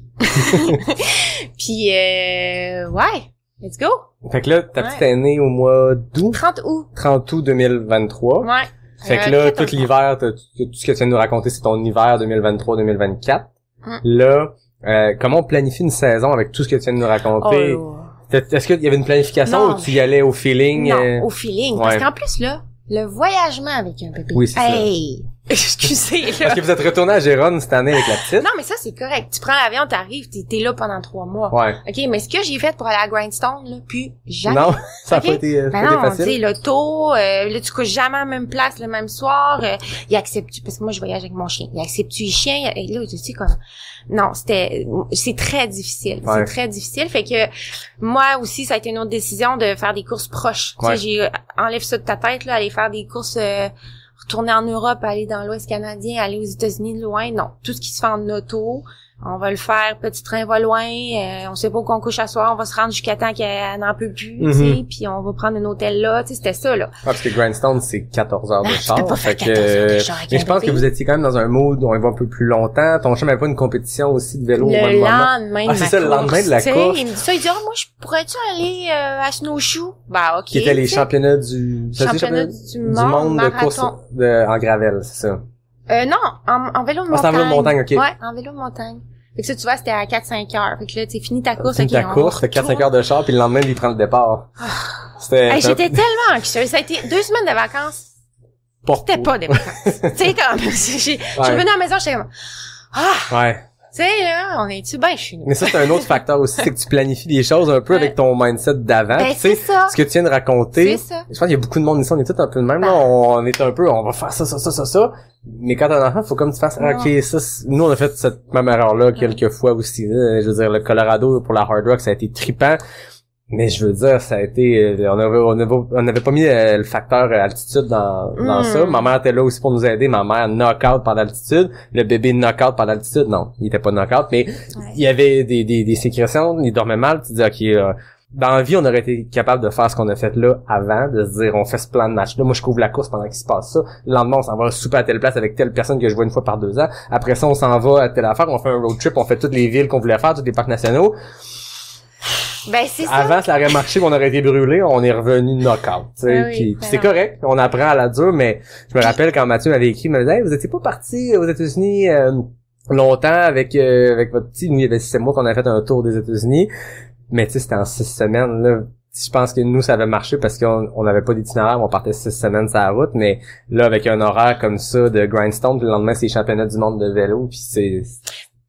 Puis ouais. Let's go! Fait que là, ta petite est née au mois d'août. 30 août. 30 août 2023. Ouais. Fait que là, tout l'hiver, tout ce que tu viens de nous raconter, c'est ton hiver 2023-2024. Là, comment on planifie une saison avec tout ce que tu viens de nous raconter? Oh. Est-ce qu'il y avait une planification ou tu y allais au feeling? Non, au feeling. Parce qu'en plus, là, le voyagement avec un bébé. Oui, c'est ça. Excusez, là. Parce que vous êtes retourné à Gérone cette année avec la petite. Non, mais ça, c'est correct. Tu prends l'avion, t'arrives, t'es là pendant 3 mois. Ouais. OK, mais ce que j'ai fait pour aller à Grindstone, là, puis jamais. Non, ça a okay? pas été, ben non, facile. Tu sais, l'auto, là, tu couches jamais à la même place le même soir. Il accepte, parce que moi, je voyage avec mon chien. Il accepte-tu le chien? Et là, tu sais, comme, non, c'est très difficile. Ouais. C'est très difficile. Fait que, moi aussi, ça a été une autre décision de faire des courses proches. Ouais. Tu sais, enlève ça de ta tête, là, aller faire des courses, retourner en Europe, aller dans l'Ouest canadien, aller aux États-Unis de loin. Non. Tout ce qui se fait en auto, on va le faire, petit train va loin, on sait pas où qu'on couche à soir, on va se rendre jusqu'à temps qu'elle n'en peut plus, tu sais, puis on va prendre un hôtel là, tu sais, c'était ça, là. Parce que Grindstone, c'est 14 heures de char. Tu peux pas faire 14 heures de char avec mais un je pense bébé. que vous étiez quand même dans un mode où on y va un peu plus longtemps. Ton chum avait pas une compétition aussi de vélo au même Le moment. lendemain de Ah, c'est ma ça, le course, lendemain de la tu sais, course. il me dit ça, il dit, oh, moi, je pourrais-tu aller à Snowshoe? Bah, ok. Qui étaient les tu sais. championnats du monde de course en gravel, c'est ça. Non, en vélo de montagne. C'est en vélo de montagne, ok. Ouais, en vélo de montagne. Fait que ça, tu vois, c'était à 4-5 heures. Fait que là, tu fini ta course. Fini ta course, t'as 4-5 heures de char, puis le lendemain, il prend le départ. C'était... J'étais tellement anxieuse. Ça a été 2 semaines de vacances. C'était pas des vacances. Tu sais, comme, je suis revenue à la maison, j'étais comme, Ouais. tu sais, là, on est-tu bien chez nous? Mais ça, c'est un autre facteur aussi, c'est que tu planifies les choses un peu avec ton mindset d'avant. Ben, Tu sais, c'est ça. ce que tu viens de raconter. C'est ça. Je pense qu'il y a beaucoup de monde ici, on est tous un peu de même, là. On est un peu, on va faire ça. Mais quand t'as un enfant, faut comme tu fasses, ok, ça, nous, on a fait cette même erreur-là quelques fois aussi, là. Je veux dire, le Colorado pour la Hard Rock, ça a été trippant. Mais je veux dire, ça a été, on avait pas mis le facteur altitude dans ça. Ma mère était là aussi pour nous aider. Ma mère knock-out par l'altitude. Le bébé knock-out par l'altitude. Non, il était pas knock-out, mais il y avait des sécrétions. Il dormait mal. Tu dis, ok, dans la vie, on aurait été capable de faire ce qu'on a fait là avant, de se dire, on fait ce plan de match-là. Moi, je couvre la course pendant qu'il se passe ça. Le lendemain, on s'en va souper à telle place avec telle personne que je vois une fois par 2 ans. Après ça, on s'en va à telle affaire. On fait un road trip. On fait toutes les villes qu'on voulait faire, tous les parcs nationaux. Ben, c'est ça. Avant, ça aurait marché, on aurait été brûlé. On est revenu knock-out. Ah oui, puis c'est correct. On apprend à la dure, mais je me rappelle quand Mathieu m'avait écrit, il me disait, hey, vous étiez pas parti aux États-Unis longtemps avec votre petit. Nous, il y avait 6 mois qu'on avait fait un tour des États-Unis. Mais tu sais, c'était en 6 semaines, là. Je pense que nous, ça avait marché parce qu'on n'avait pas d'itinéraire, on partait 6 semaines sur la route, mais là, avec un horaire comme ça de grindstone, puis le lendemain, c'est les championnats du monde de vélo, puis c'est...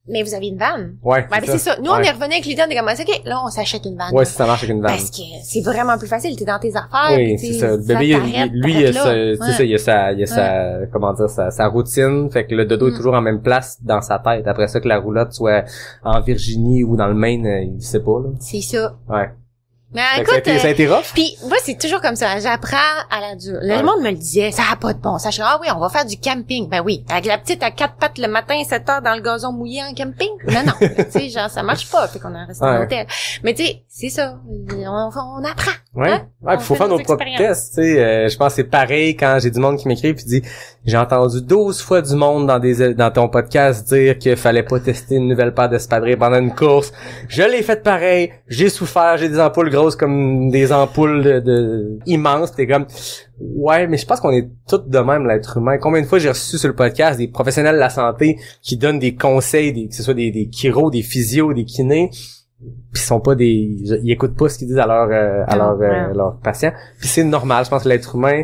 Mais vous avez une van. Ouais, c'est ça. Nous, on est revenu avec l'idée, on est comme, OK, là, on s'achète une van. Ouais, si ça marche avec une van. Parce que c'est vraiment plus facile, t'es dans tes affaires. Oui, c'est ça. Le bébé, lui, il a sa, comment dire, sa routine, fait que le dodo est toujours en même place dans sa tête. Après ça, que la roulotte soit en Virginie ou dans le Maine, il sait pas, là. C'est ça. Ouais. Mais écoute, ça a été rough. Puis moi, c'est toujours comme ça. J'apprends à la dure. Le monde me le disait, ça a pas de bon sens. Ah oui, on va faire du camping. Ben oui, avec la petite à 4 pattes le matin, 7 heures dans le gazon mouillé en camping. Non, tu sais, genre ça marche pas. Fait qu'on a resté en hôtel. Mais tu sais, c'est ça. On apprend. Ouais. Hein? Ouais, faut faire nos propres tests, tu sais. Je pense que c'est pareil quand j'ai du monde qui m'écrit puis dit, j'ai entendu 12 fois du monde dans ton podcast dire qu'il fallait pas tester une nouvelle paire d'espadrilles pendant une course. Je l'ai fait pareil. J'ai souffert. J'ai des ampoules grosses comme des ampoules de immenses. T'es comme, ouais, mais je pense qu'on est tous de même, l'être humain. Combien de fois j'ai reçu sur le podcast des professionnels de la santé qui donnent des conseils, que ce soit des chiros, des physios, des kinés, pis sont pas ils écoutent pas ce qu'ils disent à leurs patients. Puis c'est normal. Je pense que l'être humain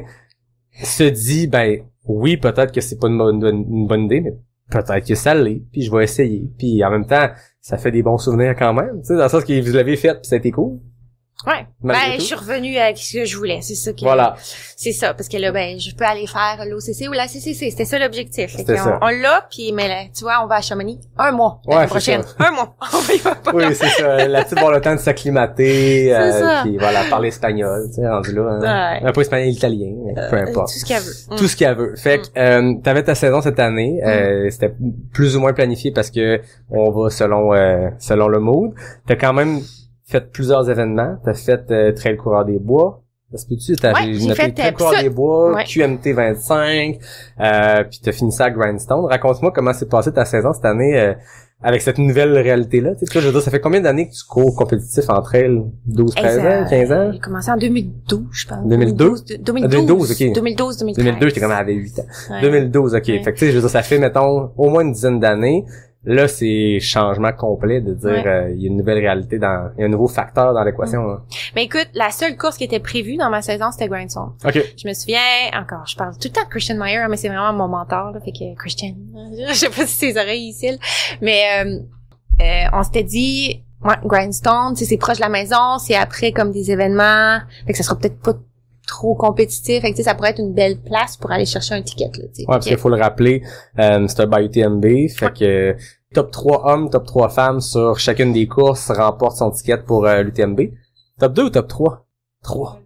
se dit, ben oui, peut-être que c'est pas une bonne idée, mais peut-être que ça l'est. Puis je vais essayer. Puis en même temps, ça fait des bons souvenirs quand même. Tu sais, dans le sens que vous l'avez fait, puis ça a été cool. Ouais. Je suis revenue avec ce que je voulais. C'est ça voilà. C'est ça. Parce que là, je peux aller faire l'OCC ou la CCC. C'était ça l'objectif. Ça. On l'a, puis mais là, tu vois, on va à Chamonix 1 mois l'année prochaine. 1 mois. On va y va pas. Oui, c'est ça. La petite avoir le temps de s'acclimater, puis voilà, parler espagnol, tu sais, rendu là. Hein. Un peu espagnol, italien, peu importe. Tout ce qu'elle veut. Tout ce qu'elle veut. Fait que t'avais ta saison cette année. C'était plus ou moins planifié parce que on va selon le mood. T'as quand même fait plusieurs événements. T'as fait Trail Coureur des Bois. Est-ce que j'ai fait Trail Coureur des Bois, QMT 25, puis t'as fini ça à Grindstone. Raconte-moi comment s'est passée ta saison cette année avec cette nouvelle réalité-là. Tu sais, je veux dire, ça fait combien d'années que tu cours compétitif en trail? 12, 13 ans, 15 ans? J'ai commencé en 2012, je pense. 2012? 2012, ok. 2012, 2002, j'étais quand même avec 8 ans. Ouais. 2012, ok. Ouais. Fait que tu sais, je veux dire, ça fait, mettons, au moins une dizaine d'années. Là, c'est changement complet de dire il y a une nouvelle réalité il y a un nouveau facteur dans l'équation. Là. Mais écoute, la seule course qui était prévue dans ma saison, c'était Grindstone. OK. Je me souviens encore, je parle tout le temps de Christian Meyer, mais c'est vraiment mon mentor là, fait que Christian, je sais pas si ses oreilles ici, mais on s'était dit Grindstone, c'est proche de la maison, c'est après comme des événements, fait que ça sera peut-être pas trop compétitif, fait que ça pourrait être une belle place pour aller chercher un ticket là, t'sais. Ouais, parce qu'il faut le rappeler, c'est un by UTMB, fait que top 3 hommes, top 3 femmes sur chacune des courses remporte son ticket pour l'UTMB. Top 2 ou top 3? 3.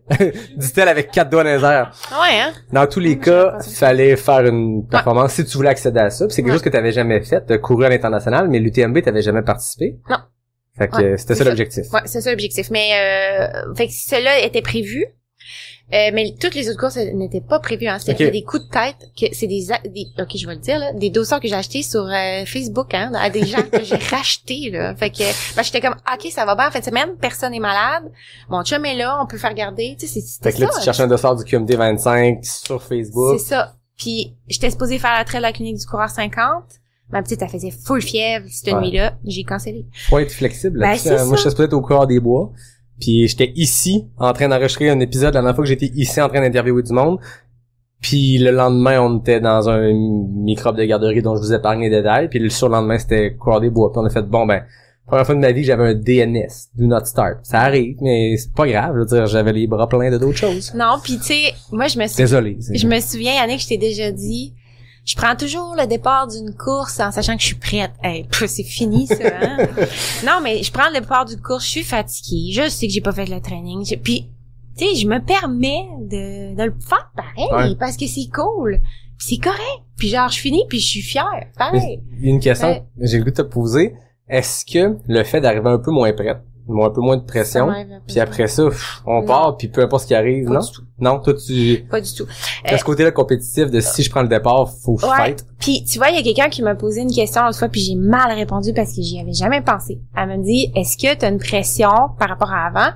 Dit-elle avec 4 doigts dans les airs. Ouais, hein? Dans tous les cas, fallait faire une performance si tu voulais accéder à ça. Puis c'est quelque chose que t'avais jamais fait, de courir à l'international, mais l'UTMB, t'avais jamais participé. Non. Fait que c'était ça l'objectif. Ouais, c'est ça l'objectif. Mais fait que cela était prévu. Mais toutes les autres courses n'étaient pas prévues, hein. C'était des coups de tête que c'est OK, je vais le dire, là, des dossards que j'ai achetés sur Facebook, hein, à des gens que j'ai rachetés, là. Fait que j'étais comme OK, ça va bien en fin de semaine, personne est malade. Mon chum est là, on peut faire garder, tu sais, c'était ça. Fait que là tu cherches un dossard du QMT 25 sur Facebook. C'est ça. Puis j'étais supposée faire la trail à la clinique du coureur 50. Ma petite, elle faisait full fièvre cette nuit-là, j'ai cancellé. Faut être flexible là-dessus. Moi j'étais supposée être au Coureur des Bois. Puis j'étais ici en train d'enregistrer un épisode la dernière fois que j'étais ici en train d'interviewer du monde. Puis le lendemain, on était dans un microbe de garderie dont je vous épargne les détails. Puis le surlendemain, c'était Coureur des Bois. Puis on a fait, première fois de ma vie que j'avais un DNS, Do Not Start. Ça arrive, mais c'est pas grave. Je veux dire, j'avais les bras pleins de d'autres choses. Non, puis tu sais, moi je me souviens... Désolé. Je me souviens, Yannick, je t'ai déjà dit... Je prends toujours le départ d'une course en sachant que je suis prête. Hey, c'est fini, ça, hein? Non, mais je prends le départ d'une course, je suis fatiguée, je sais que j'ai pas fait le training. Puis, tu sais, je me permets de le faire pareil, parce que c'est cool. Puis c'est correct. Puis genre, je finis, puis je suis fière. Pareil. Il y a une question que j'ai le goût de te poser. Est-ce que le fait d'arriver un peu moins prête, un peu moins de pression. Puis après ça, on part, puis peu importe ce qui arrive, non? Non, toi, Pas du tout. T'as ce côté-là compétitif de si je prends le départ, faut que je fight. Puis tu vois, il y a quelqu'un qui m'a posé une question l'autre fois, puis j'ai mal répondu parce que j'y avais jamais pensé. Elle me dit, est-ce que t'as une pression par rapport à avant,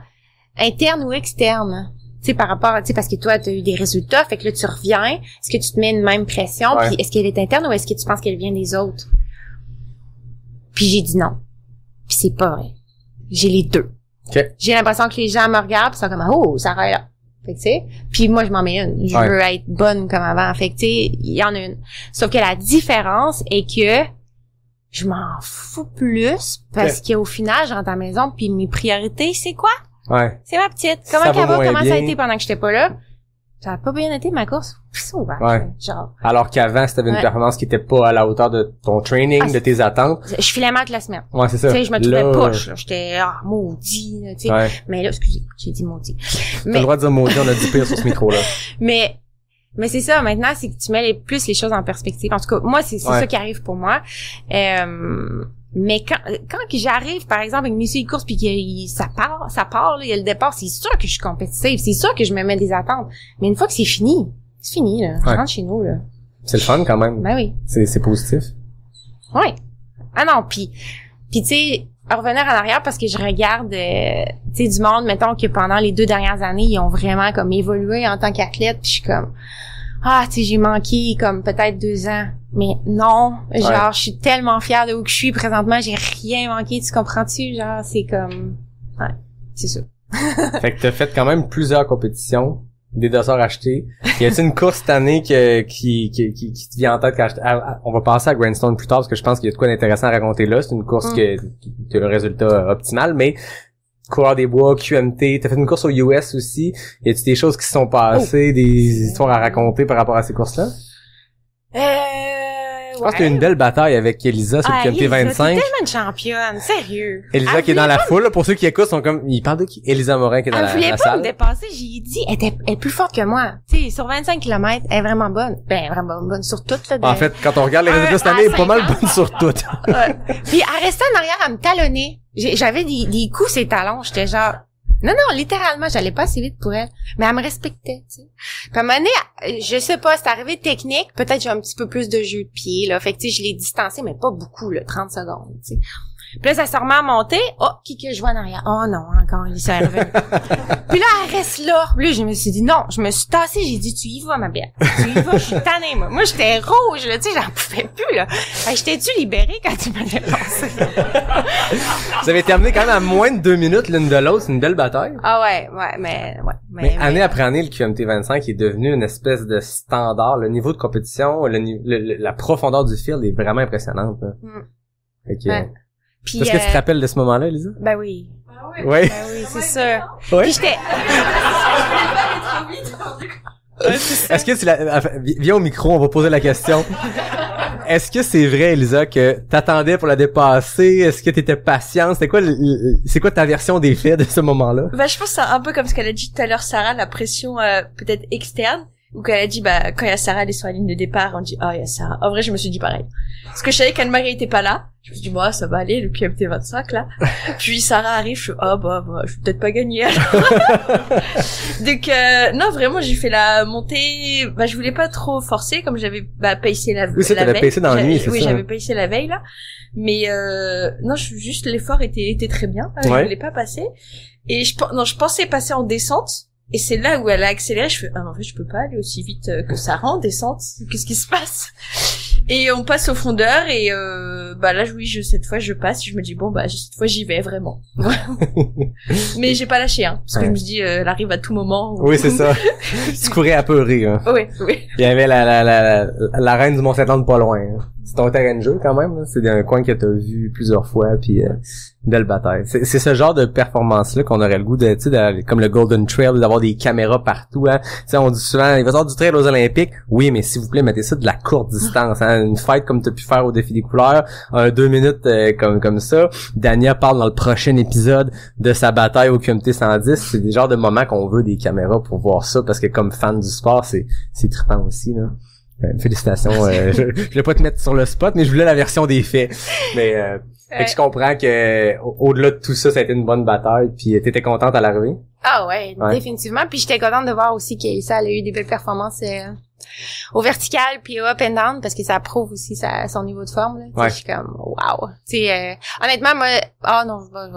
interne ou externe? Tu sais, par rapport, tu sais, parce que toi, t'as eu des résultats, fait que là, tu reviens, est-ce que tu te mets une même pression, puis est-ce qu'elle est interne ou est-ce que tu penses qu'elle vient des autres? Puis j'ai dit non. Puis c'est pas vrai. J'ai les deux. Okay. J'ai l'impression que les gens me regardent pis sont comme, oh, Sarah est là. Fait que tu sais, puis moi je m'en mets une. Je veux être bonne comme avant. Fait que tu sais, il y en a une. Sauf que la différence est que je m'en fous plus parce qu'au final, je rentre à la maison puis mes priorités, c'est quoi? Ouais. C'est ma petite. Comment ça a été pendant que j'étais pas là? Ça a pas bien été ma course. Genre. Alors qu'avant, c'était une performance qui était pas à la hauteur de ton training, de tes attentes. Je filais mal toute la semaine. Ouais, c'est ça. Tu sais, je me trouvais push, là. J'étais, maudit, tu sais. Mais là, excusez, j'ai dit maudit. T'as le droit de dire maudit, on a dit pire sur ce micro-là. Mais c'est ça, maintenant, c'est que tu mets les choses en perspective. En tout cas, moi, c'est ça qui arrive pour moi. Mais quand j'arrive, par exemple, avec mes filles de course puis que ça part, là, il y a le départ, c'est sûr que je suis compétitive, c'est sûr que je me mets des attentes. Mais une fois que c'est fini, là. Je rentre chez nous, là. C'est le fun, quand même. Ben oui. C'est positif. Ouais. Ah non, puis tu sais, revenir en arrière parce que je regarde, tu sais, du monde, mettons que pendant les 2 dernières années, ils ont vraiment comme évolué en tant qu'athlète puis je suis comme, tu sais, j'ai manqué comme peut-être 2 ans. Mais non, genre, je suis tellement fière de où que je suis présentement, j'ai rien manqué, tu comprends-tu? Genre, c'est comme, c'est ça. Fait que t'as fait quand même plusieurs compétitions, des dossards achetés. Y a-t-il une course cette année qui te vient en tête quand on va passer à Grandstone plus tard parce que je pense qu'il y a de quoi d'intéressant à raconter là. C'est une course qui a le résultat optimal, mais coureur des bois, QMT, t'as fait une course aux US aussi. Y a-t-il des choses qui se sont passées, des histoires à raconter par rapport à ces courses-là? Je pense qu'il y a une belle bataille avec Elisa sur le QMT 25. C'est tellement une championne, sérieux. Elisa qui est dans la foule, là, pour ceux qui écoutent, sont comme, ils parlent de qui? Elisa Morin qui est dans la salle. Elle voulait pas me dépasser, j'ai dit, elle est plus forte que moi. Tu sais, sur 25 km, elle est vraiment bonne. Ben, vraiment bonne sur toutes, là. En fait, quand on regarde les résultats cette année, elle est pas mal bonne sur toutes. Puis elle restait en arrière à me talonner. J'avais des coups ses talons, j'étais genre, non, littéralement, j'allais pas assez vite pour elle. Mais elle me respectait, tu sais. Puis à un moment donné, je sais pas, c'est arrivé technique, peut-être j'ai un petit peu plus de jeu de pied, là. Fait que, tu sais, je l'ai distancé, mais pas beaucoup, là, 30 secondes, tu sais. Puis là, ça se remet à monter. Oh, qui que je vois en arrière? Oh non, encore, il s'est revenu. Puis là, elle reste là. Puis là, je me suis dit, non, je me suis tassée, j'ai dit, tu y vas, ma belle. Tu y vas, je suis tannée, moi. Moi, j'étais rouge, là, tu sais, j'en pouvais plus, là. J'étais-tu libérée quand tu m'as dépassé? Vous avez terminé quand même à moins de 2 minutes l'une de l'autre, c'est une belle bataille. Ah mais année après année, le QMT 25 est devenu une espèce de standard. Le niveau de compétition, la profondeur du field est vraiment impressionnante, là. Fait que, Puis, est-ce que tu te rappelles de ce moment-là, Elisa? Ben oui. Oui. Ben oui, c'est ça. Oui. Puis j'étais... Est-ce que viens au micro, on va poser la question. Est-ce que c'est vrai, Elisa, que t'attendais pour la dépasser? Est-ce que t'étais patiente? C'est quoi ta version des faits de ce moment-là? Ben, je pense que c'est un peu comme ce qu'elle a dit tout à l'heure, Sarah, la pression, peut-être externe. Ou qu'elle a dit, quand il y a Sarah, elle est sur la ligne de départ, on dit, il y a Sarah. En vrai, je me suis dit pareil. Parce que je savais qu'Anne-Marie était pas là. Je me suis dit, ça va aller, le QMT 25, là. Puis Sarah arrive, je suis, je vais peut-être pas gagner, alors. Donc, non, vraiment, j'ai fait la montée, je voulais pas trop forcer, comme j'avais, pacé la veille. Oui, ça, t'avais pacé dans la nuit, c'est ça. Oui, j'avais pacé la veille, là. Mais, non, juste l'effort était très bien. Je voulais pas passer. Et je pensais passer en descente. Et c'est là où elle a accéléré, je fais, en fait, je peux pas aller aussi vite que Sarah en descente. Qu'est-ce qui se passe? Et on passe aux fondeurs et, là, oui, cette fois, je passe, je me dis, cette fois, j'y vais, vraiment. Mais j'ai pas lâché, parce que je me dis, elle arrive à tout moment. Oui, c'est ça. Tu courais apeuré, Oui. Il y avait la reine du Mont-Saint-Anne pas loin, C'est ton terrain de jeu, quand même, là. C'est un coin que t'as vu plusieurs fois, puis belle bataille. C'est ce genre de performance-là qu'on aurait le goût de, tu sais, comme le Golden Trail, d'avoir des caméras partout, Tu sais, on dit souvent, il va y avoir du trail aux Olympiques. Oui, mais s'il vous plaît, mettez ça de la courte distance, Une fight comme t'as pu faire au défi des couleurs, 2 minutes comme ça. Dania parle dans le prochain épisode de sa bataille au QMT 110. C'est des genres de moments qu'on veut des caméras pour voir ça, parce que comme fan du sport, c'est trippant aussi, là. Félicitations. Je voulais pas te mettre sur le spot, mais je voulais la version des faits. Mais fait que je comprends que au-delà de tout ça, ça a été une bonne bataille, puis t'étais contente à l'arrivée? Ah ouais, définitivement. Puis j'étais contente de voir aussi qu'Elissa, elle a eu des belles performances au vertical puis au up and down, parce que ça prouve aussi son niveau de forme. Là. Je suis comme wow. Honnêtement, moi,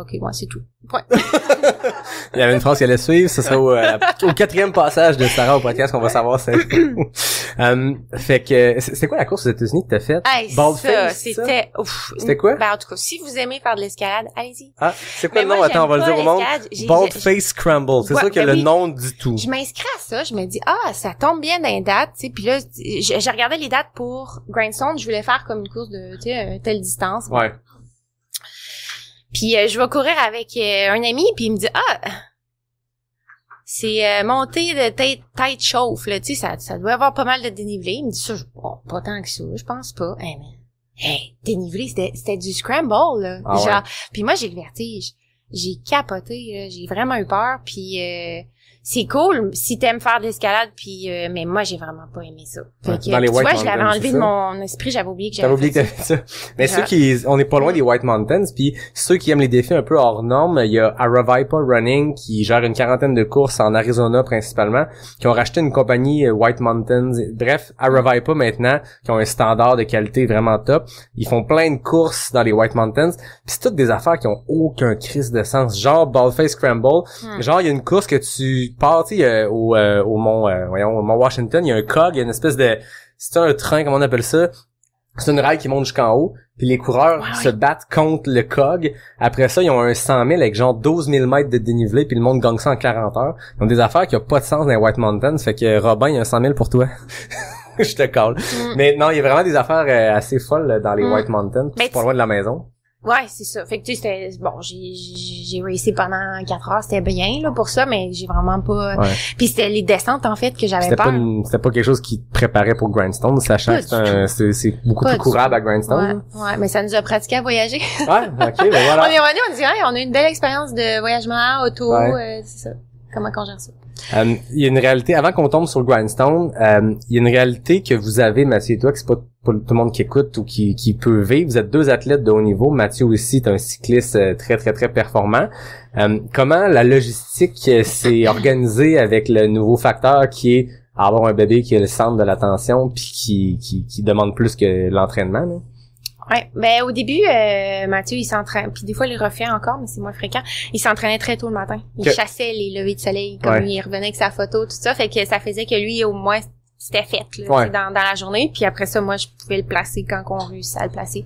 ok, moi c'est tout. Point. Il y avait une phrase qui allait suivre, ce sera au 4e passage de Sarah au podcast qu'on va savoir c'est. Fait que c'était quoi la course aux États-Unis que t'as faite? Baldface, c'était c'était quoi? Ben en tout cas, si vous aimez faire de l'escalade, allez-y. Ah, c'est quoi le nom? Attends, on va le dire au monde. Baldface Scramble, c'est ça que le nom du tout. Je m'inscris à ça, je me dis ça tombe bien dans les dates, tu sais, puis là je regardais les dates pour Grindstone, je voulais faire comme une course de telle distance. Ouais. Puis je vais courir avec un ami, puis il me dit c'est montée de tête chauffe là, tu sais, ça doit avoir pas mal de dénivelé. Il me dit ça, pas tant que ça, je pense pas. Dénivelé, c'était du scramble là. Genre, puis moi j'ai le vertige. J'ai capoté, là, j'ai vraiment eu peur, puis c'est cool si t'aimes faire de l'escalade, puis mais moi j'ai vraiment pas aimé ça. Fait que, dans les White Mountains, je l'avais enlevé de mon esprit, j'avais oublié que j'avais fait ça. Mais on est pas loin des White Mountains, puis ceux qui aiment les défis un peu hors normes, il y a Aravaipa Running qui gère une quarantaine de courses en Arizona principalement, qui ont racheté une compagnie White Mountains. Bref, Aravaipa maintenant, qui ont un standard de qualité vraiment top. Ils font plein de courses dans les White Mountains, puis c'est toutes des affaires qui ont aucun crise de sens. Genre Baldface Scramble, genre il y a une course que tu pars, tu sais, au mont Washington, il y a un cog, il y a une espèce de, c'est un train, comment on appelle ça? C'est une rail qui monte jusqu'en haut, puis les coureurs se battent contre le cog. Après ça, ils ont un 100 000 avec genre 12 000 mètres de dénivelé, puis le monde gagne ça en 40 heures. Ils ont des affaires qui ont pas de sens dans les White Mountains, fait que Robin, il y a un 100 000 pour toi. Je te colle. Mais non, il y a vraiment des affaires assez folles dans les White Mountains, c'est pas loin de la maison. Ouais, c'est ça. Fait que tu sais, c'était bon, j'ai racé pendant 4 heures, c'était bien là pour ça, mais j'ai vraiment pas. Puis c'était les descentes en fait que j'avais peur. C'était pas quelque chose qui te préparait pour Grindstone, sachant que c'est beaucoup plus courable à Grindstone. Ouais, mais ça nous a pratiqué à voyager. Ouais, ok, ben voilà. On est revenu, on dit on a une belle expérience de voyagement auto, c'est ça. Comment qu'on gère ça? Il y a une réalité, avant qu'on tombe sur le Grindstone, il y a une réalité que vous avez, Mathieu et toi, que c'est pas tout le monde qui écoute ou qui peut vivre. Vous êtes 2 athlètes de haut niveau. Mathieu aussi est un cycliste très, très, très performant. Comment la logistique s'est organisée avec le nouveau facteur qui est avoir un bébé qui est le centre de l'attention puis qui demande plus que l'entraînement, là? Ouais, ben au début Mathieu il s'entraîne, puis des fois il le refait encore mais c'est moins fréquent. Il s'entraînait très tôt le matin. Il chassait les levées de soleil comme il revenait avec sa photo tout ça, fait que ça faisait que lui au moins c'était fait là, dans la journée, puis après ça moi je pouvais le placer quand on réussissait à le placer.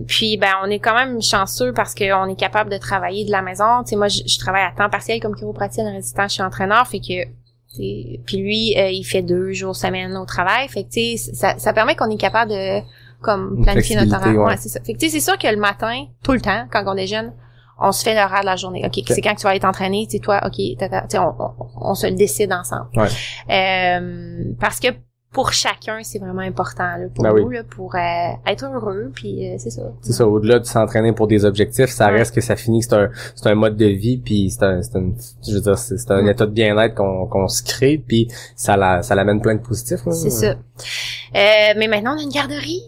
Puis ben on est quand même chanceux parce qu'on est capable de travailler de la maison. Tu sais moi je travaille à temps partiel comme chiropratienne résistant, je suis entraîneur, fait que puis lui il fait 2 jours semaine au travail, fait que tu sais ça permet qu'on est capable de comme planifier notre horaire. Ouais, c'est ça. Fait que tu sais c'est sûr que le matin tout le temps quand on déjeune on se fait l'horaire de la journée. OK, c'est quand que tu vas aller t'entraîner, tu sais toi, OK, tu sais on se le décide ensemble. Parce que pour chacun, c'est vraiment important là, pour nous là, pour être heureux, puis c'est ça. C'est ça, au-delà de s'entraîner pour des objectifs, ça reste que ça finit que c'est un mode de vie, puis c'est un état de bien-être qu'on se crée, puis ça l'amène plein de positifs. Là. C'est ça. Mais maintenant on a une garderie.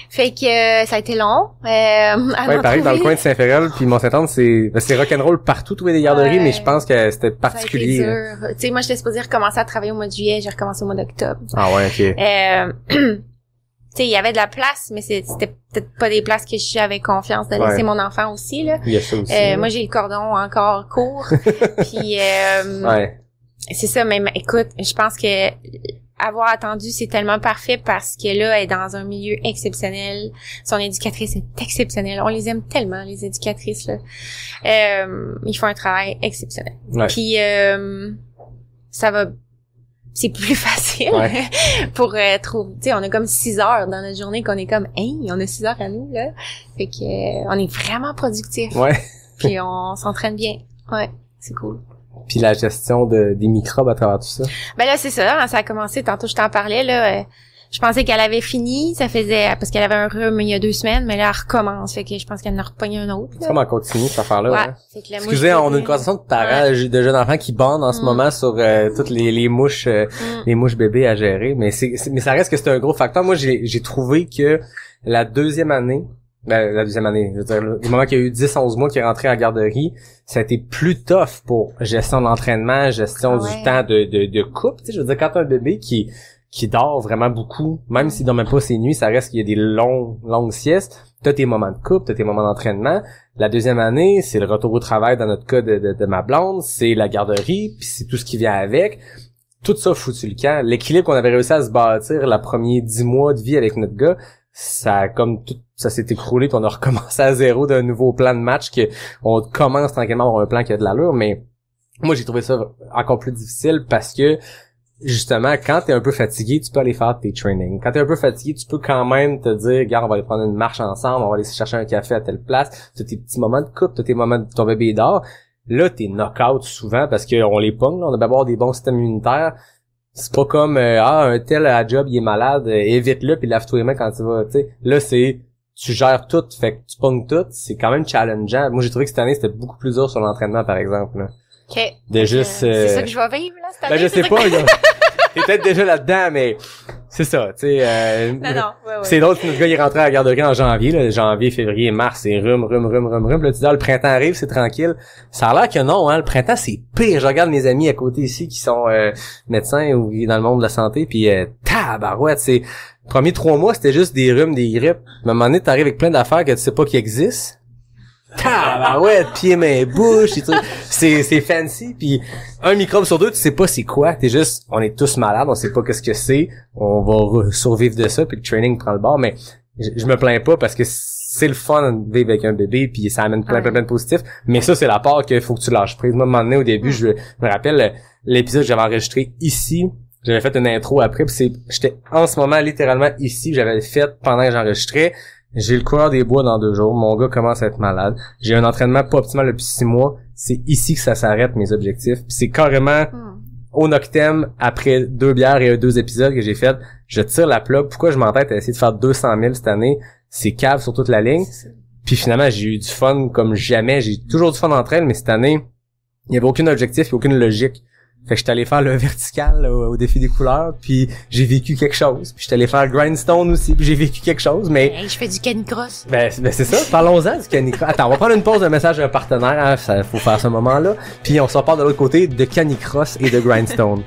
Fait que ça a été long. Pareil dans le coin de Saint-Férol, puis Mont-Saint-Anne, c'est rock'n'roll partout trouver des garderies, mais je pense que c'était particulier. Tu sais moi j'étais supposée recommencer à travailler au mois de juillet, j'ai recommencé au mois d'octobre. Ah ouais, OK. Tu sais, il y avait de la place, mais c'était peut-être pas des places que j'avais confiance de laisser mon enfant aussi, là. Il y a ça aussi. Moi, j'ai le cordon encore court. Puis, c'est ça, mais écoute, je pense que avoir attendu, c'est tellement parfait parce que là, elle est dans un milieu exceptionnel. Son éducatrice est exceptionnelle. On les aime tellement, les éducatrices, là. Ils font un travail exceptionnel. Puis, ça va... C'est plus facile pour trouver, tu sais, on a comme 6 heures dans notre journée qu'on est comme, on a 6 heures à nous, là. Fait que, on est vraiment productifs. Puis on s'entraîne bien. Ouais, c'est cool. Puis la gestion des microbes à travers tout ça. Ben là, c'est ça, hein, ça a commencé, tantôt je t'en parlais, là, Je pensais qu'elle avait fini, ça faisait, parce qu'elle avait un rhume il y a 2 semaines, mais là, elle recommence, fait que je pense qu'elle en a repogné un autre. C'est comme en continu, cette affaire-là. Ouais. Hein. Fait que la Excusez, on a une conversation de parents, de jeunes enfants qui bandent en ce moment sur toutes les mouches, les mouches bébés à gérer, mais mais ça reste que c'est un gros facteur. Moi, j'ai trouvé que la deuxième année, je veux dire, du moment qu'il y a eu 10-11 mois qui est rentré à la garderie, ça a été plus tough pour gestion de l'entraînement, gestion du temps de couple. Tu sais, je veux dire, quand t'as un bébé qui dort vraiment beaucoup, même s'il dort même pas ses nuits, ça reste qu'il y a des longues siestes. T'as tes moments de couple, t'as tes moments d'entraînement. La deuxième année, c'est le retour au travail dans notre cas de ma blonde, c'est la garderie, puis c'est tout ce qui vient avec. Tout ça foutu le camp. L'équilibre qu'on avait réussi à se bâtir la première 10 mois de vie avec notre gars, ça s'est écroulé, puis on a recommencé à zéro d'un nouveau plan de match que on commence tranquillement à avoir un plan qui a de l'allure, mais moi j'ai trouvé ça encore plus difficile parce que justement, quand t'es un peu fatigué, tu peux aller faire tes trainings. Quand t'es un peu fatigué, tu peux quand même te dire, regarde, on va aller prendre une marche ensemble, on va aller chercher un café à telle place. T'as tes petits moments de couple, t'as tes moments de ton bébé dort. Là, t'es knock-out souvent parce qu'on les pogne, là, on a d'abord des bons systèmes immunitaires. C'est pas comme un tel à job il est malade, évite-le puis lave-toi les mains quand tu vas, tu sais. Là tu gères tout, fait que tu pognes tout, c'est quand même challengeant. Moi j'ai trouvé que cette année c'était beaucoup plus dur sur l'entraînement par exemple. Là. OK. C'est ça que je vais vivre là cette année. Ben je sais pas, t'es peut-être déjà là-dedans mais c'est ça, tu sais. Non, ouais. C'est drôle que notre gars il est rentré à la garderie en janvier, là, janvier, février, mars, c'est rhume. Là tu dis le printemps arrive, c'est tranquille. Ça a l'air que non, hein, le printemps c'est pire. Je regarde mes amis à côté ici qui sont médecins ou dans le monde de la santé puis tabarouette, c'est premiers 3 mois, c'était juste des rhumes, des grippes. À un moment donné, t'arrives avec plein d'affaires que tu sais pas qui existent. Ouais, pieds, mains, bouche, c'est fancy, puis un microbe sur 2, tu sais pas c'est quoi, on est tous malades, on sait pas qu'est-ce que c'est, on va survivre de ça, puis le training prend le bord, mais je me plains pas parce que c'est le fun de vivre avec un bébé, puis ça amène plein de positifs, mais ça c'est la part qu'il faut que tu lâches prise. Moi, à un moment donné, au début, je me rappelle l'épisode que j'avais enregistré ici, j'avais fait une intro après, puis j'étais en ce moment littéralement ici, j'avais fait pendant que j'enregistrais. J'ai le coureur des bois dans 2 jours. Mon gars commence à être malade. J'ai un entraînement pas optimal depuis 6 mois. C'est ici que ça s'arrête, mes objectifs. Puis c'est carrément au noctem, après 2 bières et 2 épisodes que j'ai fait, je tire la plug. Pourquoi je m'entête à essayer de faire 200 000 cette année? C'est cave sur toute la ligne. Puis finalement, j'ai eu du fun comme jamais. J'ai toujours du fun entre elles, mais cette année, il y avait aucun objectif, il y a aucune logique. Fait que j'étais allé faire le vertical au défi des couleurs, puis j'ai vécu quelque chose. Puis j'étais allé faire le grindstone aussi, puis j'ai vécu quelque chose, mais... Hey, je fais du canicross. Ben c'est ça, parlons-en du canicross. Attends, on va prendre une pause, un message d'un partenaire, hein, ça faut faire ce moment-là. Puis on s'en part de l'autre côté de canicross et de grindstone.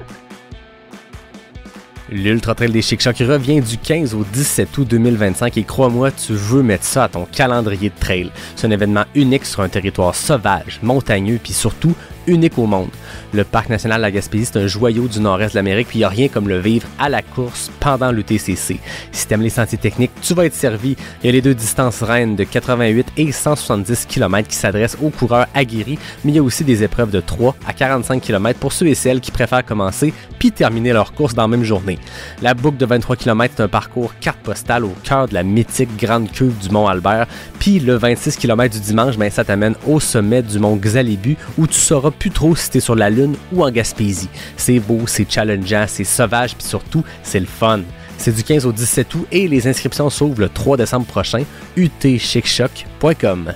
L'Ultra Trail des Chic-Chocs revient du 15 au 17 août 2025 et crois-moi, tu veux mettre ça à ton calendrier de trail. C'est un événement unique sur un territoire sauvage, montagneux, puis surtout unique au monde. Le Parc national de la Gaspésie, c'est un joyau du nord-est de l'Amérique, puis il n'y a rien comme le vivre à la course pendant l'UTCC. Si t'aimes les sentiers techniques, tu vas être servi. Il y a les 2 distances reines de 88 et 170 km qui s'adressent aux coureurs aguerris, mais il y a aussi des épreuves de 3 à 45 km pour ceux et celles qui préfèrent commencer puis terminer leur course dans la même journée. La boucle de 23 km est un parcours carte postale au cœur de la mythique grande cuve du Mont Albert, puis le 26 km du dimanche, ben ça t'amène au sommet du Mont Xalibu où tu sauras plus trop si t'es sur la Lune ou en Gaspésie. C'est beau, c'est challengeant, c'est sauvage, puis surtout, c'est le fun. C'est du 15 au 17 août et les inscriptions s'ouvrent le 3 décembre prochain. utchicchoc.com.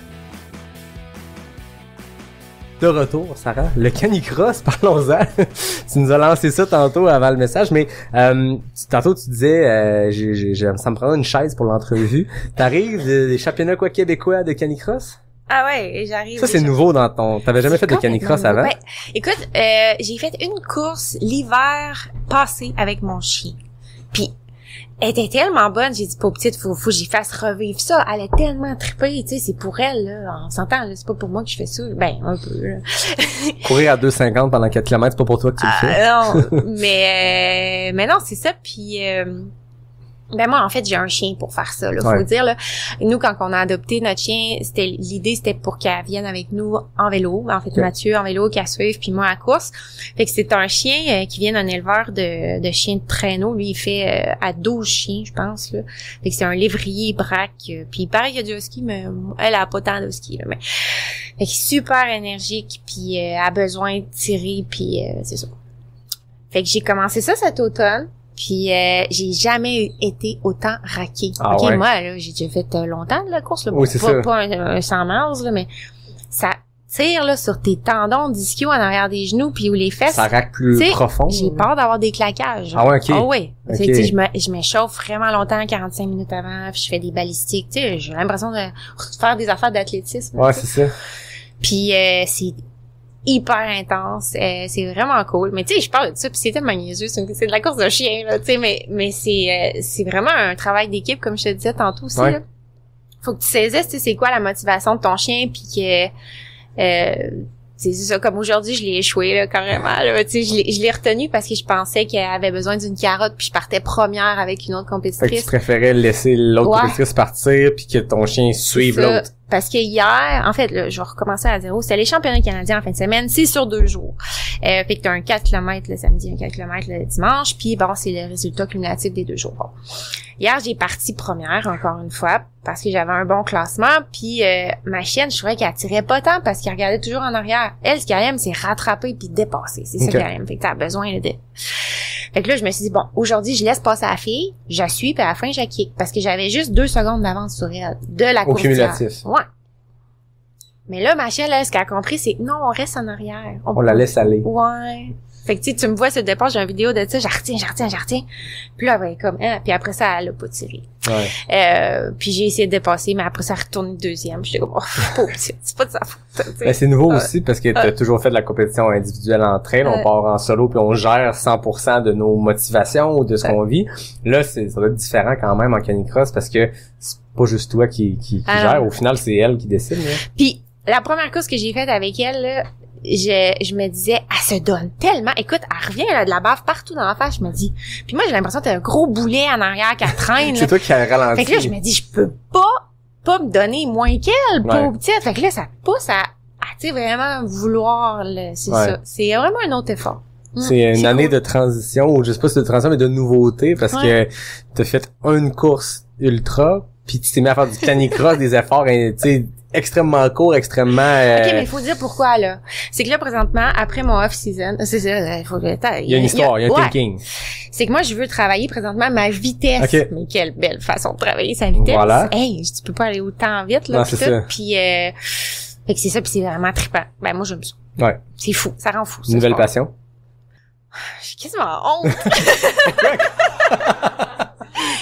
De retour, Sarah, le canicross, parlons-en. Tu nous as lancé ça tantôt avant le message, mais tantôt tu disais, ça me prend une chaise pour l'entrevue. T'arrives des championnats québécois de canicross? Ah ouais, j'arrive. Ça, c'est nouveau dans ton... T'avais jamais fait de canicross avant? Ouais. Écoute, j'ai fait une course l'hiver passé avec mon chien. Puis, elle était tellement bonne, j'ai dit, pauvre petite, faut que j'y fasse revivre ça. Elle est tellement trippée, tu sais, c'est pour elle, là. On s'entend, là, c'est pas pour moi que je fais ça. Ben, un peu, là. Courir à 2,50 pendant 4 km, c'est pas pour toi que tu le fais. Non, mais non, c'est ça, puis... Ben moi en fait j'ai un chien pour faire ça là, faut dire là. Nous quand on a adopté notre chien, l'idée c'était pour qu'elle vienne avec nous en vélo, en fait Mathieu en vélo qu'elle suive puis moi à course. Fait que c'est un chien qui vient d'un éleveur de chiens de traîneau, lui il fait à 12 chiens je pense là. Fait que c'est un lévrier braque puis pareil il y a du husky mais elle a pas tant de husky là mais fait que super énergique puis a besoin de tirer puis c'est ça. Fait que j'ai commencé ça cet automne. Puis j'ai jamais été autant raquée. Ah, OK, ouais. moi, là, j'ai déjà fait longtemps de la course, là. Oui, c'est ça. Pas un 100 miles, là, mais ça tire, là, sur tes tendons d'ischio en arrière des genoux, puis où les fesses. Ça raque plus T'sais, profond. J'ai peur d'avoir des claquages. Ah ouais, OK. Ah oui. OK. Tu sais, je m'échauffe vraiment longtemps, 45 minutes avant, puis je fais des balistiques. Tu sais, j'ai l'impression de faire des affaires d'athlétisme. Ouais, c'est ça. Puis c'est hyper intense, c'est vraiment cool. Mais tu sais, je parle de ça, puis c'est tellement niaiseux, c'est de la course de chien, là, tu sais, mais c'est vraiment un travail d'équipe, comme je te disais tantôt aussi. Ouais. Là. Faut que tu saisisses, tu sais, c'est quoi la motivation de ton chien, puis que c'est ça, comme aujourd'hui, je l'ai échoué, là, carrément, là, tu sais, je l'ai retenu parce que je pensais qu'elle avait besoin d'une carotte, puis je partais première avec une autre Fait que compétitrice. tu préférais laisser l'autre Ouais. compétitrice partir puis que ton chien suive C'est ça. l'autre. Parce que hier, en fait, là, je vais recommencer à zéro. C'était les championnats canadiens en fin de semaine. C'est sur 2 jours. Fait que t'as un 4 km le samedi, un 4 km le dimanche. Puis bon, c'est le résultat cumulatif des 2 jours. Bon. Hier, j'ai parti première, encore une fois, parce que j'avais un bon classement. Puis ma chienne, je trouvais qu'elle tirait pas tant parce qu'elle regardait toujours en arrière. Elle, ce qu'elle aime, c'est rattraper puis dépasser. C'est ça Ok. qu'elle aime. Fait que t'as besoin de... Fait que là, je me suis dit, bon, aujourd'hui, je laisse passer la fille, je la suis, puis à la fin, je la kick. Parce que j'avais juste 2 secondes d'avance sur elle, de la Au courtière. cumulatif. Ouais. Mais là, ma chienne, là, ce qu'elle a compris, c'est que non, on reste en arrière. On la laisse aller. Ouais. Fait que tu me vois sur le départ, j'ai une vidéo de ça, je retiens. Puis là, ben, comme, hein, puis après ça, elle a pas tiré. Ouais. Puis j'ai essayé de dépasser, mais après ça, elle retourne deuxième. J'étais comme, oh, pauvre petite, c'est pas de sa faute, tu sais. Ben, c'est nouveau aussi parce que t'as toujours fait de la compétition individuelle en trail. On part en solo puis on gère 100% de nos motivations ou de ce qu'on vit. Là, ça doit être différent quand même en canicross parce que c'est pas juste toi qui gère. Au final, c'est elle qui décide. Là. Puis la première course que j'ai faite avec elle, là, je me disais, elle se donne tellement. Écoute, elle revient, elle a de la bave partout dans la face, je me dis. Puis moi, j'ai l'impression que t'as un gros boulet en arrière qu'elle traîne. C'est toi qui as ralenti. Fait que là, je me dis, je peux pas me donner moins qu'elle, pauvre petite. Fait que là, ça te pousse à tu sais, vraiment vouloir, c'est ça. C'est vraiment un autre effort. C'est une année cool. de transition, ou je sais pas si c'est de transition, mais de nouveauté, parce que t'as fait une course ultra, puis tu t'es mis à faire du canicross, des efforts, tu sais, extrêmement courts, extrêmement... OK, mais il faut dire pourquoi, là. C'est que là, présentement, après mon off-season, c'est ça, il faut que... Il y a une histoire, il y a un thinking. C'est que moi, je veux travailler présentement ma vitesse. Okay. Mais quelle belle façon de travailler sa vitesse. Voilà. Hey, tu peux pas aller autant vite, là. Non, pis c'est tout. ça. Puis, fait que c'est ça, puis c'est vraiment trippant. Ben, moi, j'aime ça. Ouais. C'est fou, ça rend fou. Ça, Nouvelle sport. passion. J'ai quasiment honte.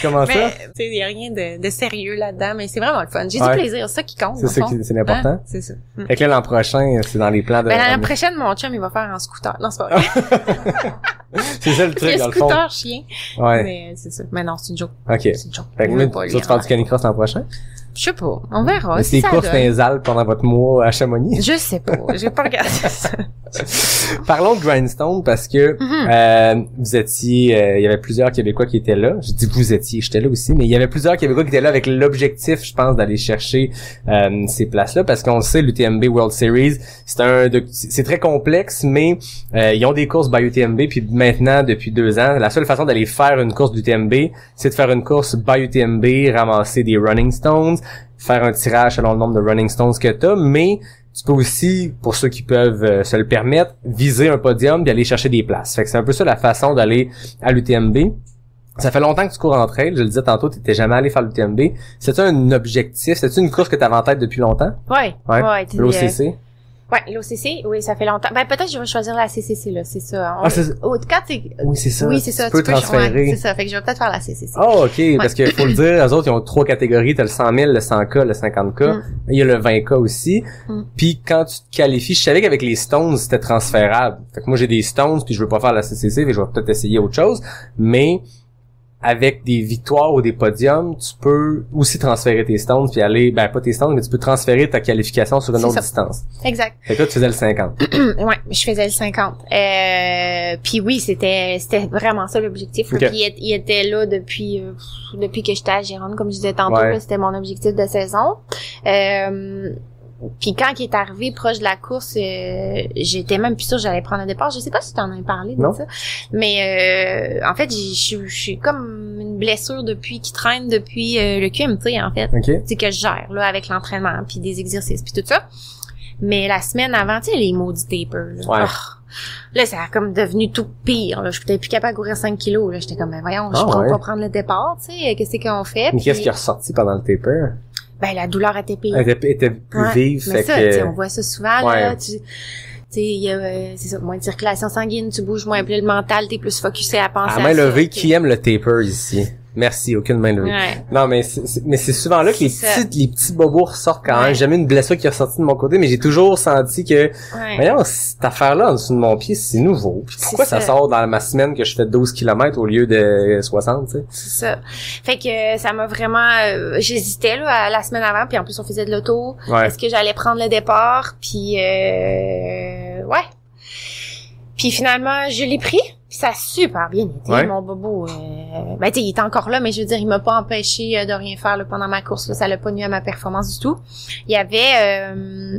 Comment ça? Mais, tu sais, il y a rien de sérieux là-dedans, mais c'est vraiment le fun. J'ai du plaisir, c'est ça qui compte. C'est ça qui, c'est l'important. Hein? C'est ça. Fait que là, l'an prochain, c'est dans les plans de... Ben, l'année prochaine, mon chum, il va faire en scooter. Non, c'est pas vrai. C'est ça le truc, Le dans le fond. scooter chien. Ouais. Mais c'est ça. Mais non, c'est une joke. OK. C'est une joke. Fait que On là, veut pas tu lui vas te faire en du canicross l'an prochain? Je sais pas. On verra. Mais Si c'est ça courses donne. dans les Alpes pendant votre mois à Chamonix. Je sais pas. J'ai pas regardé ça. Parlons de Grindstone parce que vous étiez, il y avait plusieurs Québécois qui étaient là. Je dis vous étiez, j'étais là aussi, mais il y avait plusieurs Québécois qui étaient là avec l'objectif, je pense, d'aller chercher ces places-là parce qu'on sait l'UTMB World Series, c'est très complexe, mais ils ont des courses by UTMB puis maintenant depuis 2 ans, la seule façon d'aller faire une course d'UTMB, c'est de faire une course by UTMB, ramasser des running stones, faire un tirage selon le nombre de running stones que t'as, mais tu peux aussi, pour ceux qui peuvent se le permettre, viser un podium et aller chercher des places. Fait que c'est un peu ça la façon d'aller à l'UTMB. Ça fait longtemps que tu cours en trail, je le disais tantôt, t'étais jamais allé faire l'UTMB. C'est-tu un objectif? C'est-tu une course que t'avais en tête depuis longtemps? Ouais. L'OCC? Ouais, l'OCC, oui, ça fait longtemps. Ben, peut-être que je vais choisir la CCC, là, c'est ça. Ah, c'est... Quand t'es... Oui, c'est ça. Oui, c'est ça. Tu peux transférer. Ouais, c'est ça. Fait que je vais peut-être faire la CCC. Oh, OK. Parce que faut le dire, eux autres, ils ont 3 catégories. T'as le 100 000, le 100K, le 50K. Il y a le 20K aussi. Puis quand tu te qualifies, je savais qu'avec les Stones, c'était transférable. Fait que moi, j'ai des Stones, puis je veux pas faire la CCC, mais je vais peut-être essayer autre chose. Mais avec des victoires ou des podiums, tu peux aussi transférer tes Stones puis aller, ben pas tes Stones, mais tu peux transférer ta qualification sur une autre distance. Exact. Fait que là, tu faisais le 50. Ouais, je faisais le 50. Puis oui, c'était vraiment ça l'objectif. Okay. Puis il était là depuis que j'étais à Gironde, comme je disais tantôt, Ouais. là, c'était mon objectif de saison. Puis quand il est arrivé proche de la course, j'étais même plus sûre que j'allais prendre un départ. Je sais pas si tu en as parlé de Non. ça. Mais en fait, je suis comme une blessure qui traîne depuis le QMT, en fait. OK. C'est que je gère là avec l'entraînement puis des exercices puis tout ça. Mais la semaine avant, tu sais, les maudits tapers. Là. Ouais. Oh, Là, ça a comme devenu tout pire, là. Je suis peut-être plus capable de courir 5 kilos, là. J'étais comme, ben voyons, je pourrais pas prendre le départ, tu sais. Qu'est-ce qu'on fait? Mais qu'est-ce qui est ressorti pendant le taper? Ben, la douleur était pire. Elle était plus vive, mais fait ça, que... on voit ça souvent, là. Tu sais, il y a, c'est ça, moins de circulation sanguine, tu bouges moins, plus le mental, t'es plus focusé à penser à main ça. levée, qui aime le taper ici? Merci, aucune main levée. Ouais. Non, mais c'est souvent là que les petits bobos ressortent quand même. J'ai jamais une blessure qui est ressortie de mon côté, mais j'ai toujours senti que, voyons, cette affaire-là en dessous de mon pied, c'est nouveau. Puis pourquoi ça sort dans ma semaine que je fais 12 km au lieu de 60, tu sais? C'est ça. Fait que ça m'a vraiment, j'hésitais, là, la semaine avant, puis en plus on faisait de l'auto. Est-ce que j'allais prendre le départ? Puis, Puis finalement, je l'ai pris. Puis ça a super bien été, mon bobo. Ben tu sais, il était encore là, mais je veux dire, il m'a pas empêché de rien faire là, pendant ma course. Là, ça l'a pas nuit à ma performance du tout. Il y avait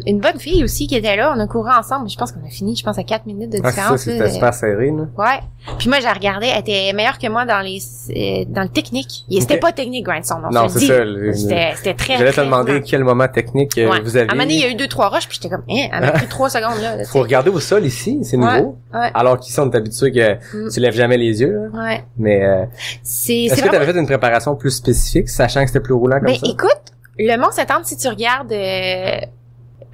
une bonne fille aussi qui était là. On a couru ensemble. Je pense qu'on a fini, à 4 minutes de différence. C'est ça, c'était super serré, là. Ouais. Puis moi, j'ai regardé, elle était meilleure que moi dans le technique. C'était pas technique, Grindstone. Non, c'est ça. C'était très. J'allais te demander quel moment technique vous aviez. À un moment donné, il y a eu 2-3 rushs, puis j'étais comme, elle m'a pris 3 secondes là. Faut regarder au sol ici, c'est nouveau. Ouais. Alors qu'ici, on est habitué que tu lèves jamais les yeux, là. Ouais. Mais est-ce que tu avais fait une préparation plus spécifique, sachant que c'était plus roulant comme ça? Ben écoute, le Mont-Saint-Anne, si tu regardes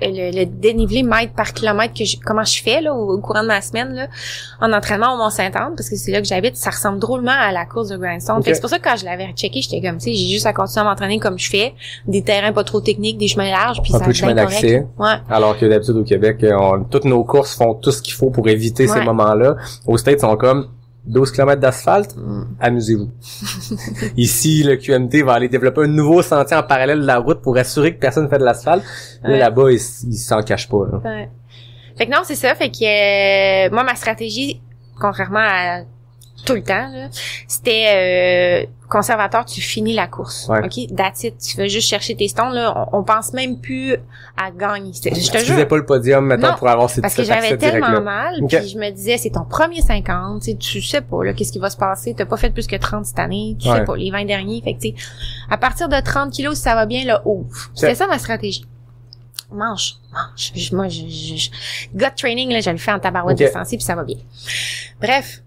le dénivelé mètre par kilomètre comment je fais là au courant de ma semaine là en entraînement au Mont-Saint-Anne, parce que c'est là que j'habite, ça ressemble drôlement à la course de Grindstone. Fait que c'est pour ça que quand je l'avais checké, j'étais comme, tu sais, j'ai juste à continuer à m'entraîner comme je fais, des terrains pas trop techniques, des chemins larges, puis un ça peu de chemin d'accès. Ouais. Alors que d'habitude au Québec, toutes nos courses font tout ce qu'il faut pour éviter ces moments-là. Aux States, ils sont comme 12 km d'asphalte, amusez-vous. Ici, le QMT va aller développer un nouveau sentier en parallèle de la route pour assurer que personne ne fait de l'asphalte. Là-bas, ils s'en cachent pas. Là. Ouais. Fait que non, c'est ça. Fait que moi, ma stratégie, contrairement à tout le temps, là, c'était conservateur, tu finis la course. OK? That's it. Tu vas juste chercher tes stones. Là. On pense même plus à gagner. Je te jure. Tu faisais pas le podium, mettons, pour avoir parce que j'avais tellement mal, puis je me disais, c'est ton premier 50, tu sais pas, là, qu'est-ce qui va se passer. T'as pas fait plus que 30 cette année. Tu sais pas, les 20 derniers. Fait que, tu sais, à partir de 30 kilos, si ça va bien, là, ouvre. C'était ça ma stratégie. Mange. Moi, gut training, là, je le fais en tabarouette défensive, puis ça va bien. Bref.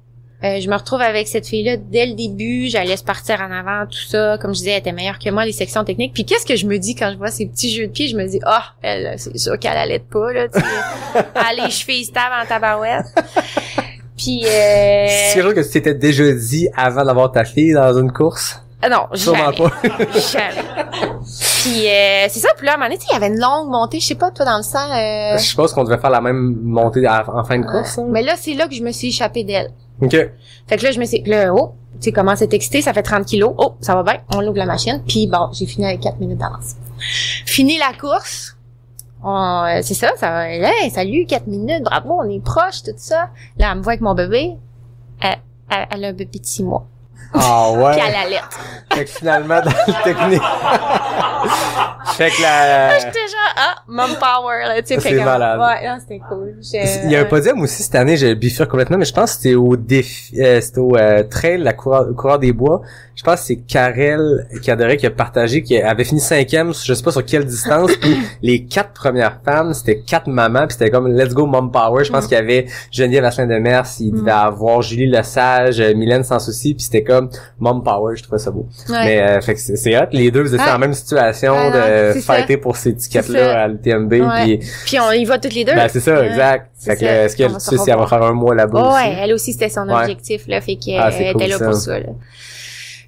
Je me retrouve avec cette fille-là dès le début. J'allais se partir en avant, tout ça. Comme je disais, elle était meilleure que moi, les sections techniques. Puis qu'est-ce que je me dis quand je vois ces petits jeux de pied? Je me dis, elle, c'est sûr qu'elle allait pas, là, tu sais. Elle les chevilles stables en tabarouette. Puis c'est quelque chose que tu t'étais déjà dit avant d'avoir ta fille dans une course? Non, sûrement jamais. Pas. Jamais. Puis c'est ça, puis là, à un moment donné, il y avait une longue montée, je sais pas, toi, dans le sang. Je suppose qu'on devait faire la même montée en fin de course. Mais là, c'est là que je me suis échappée d'elle. OK. Fait que là, je me suis... Là, tu sais comment c'est excité, ça fait 30 kilos. Ça va bien, on l'ouvre la machine. Puis bon, j'ai fini avec 4 minutes d'avance. Fini la course. C'est ça va... Hey, salut, 4 minutes, bravo, on est proche, tout ça. Là, elle me voit avec mon bébé. Elle a un bébé de 6 mois. Ah ouais. Puis elle allait. Fait que finalement, dans le technique. Fait que la... J'étais genre, mom power, là, tu sais. C'est malade. Ouais, non, c'était cool. Il y a un podium aussi cette année, j'ai bifurqué complètement, mais je pense que c'était au défi, c'était au trail, la coureur des bois. Je pense que c'est Karel Caderet qui a partagé, qui avait fini 5e, je sais pas sur quelle distance, puis les 4 premières femmes, c'était 4 mamans, puis c'était comme let's go mom power. Je pense qu'il y avait Geneviève Asselin-Demers, il devait avoir Julie Lesage, Mylène Sans Souci, puis c'était comme mom power, je trouvais ça beau. Mais fait que c'est hot, les deux vous étiez en même situation de fighter pour ces tickets-là à l'UTMB. Puis on y va toutes les deux. Ben c'est ça, exact. Fait que est-ce que tu sais si elle va faire un mois là-bas aussi? Ouais, elle aussi c'était son objectif là, fait qu'elle était là pour ça là.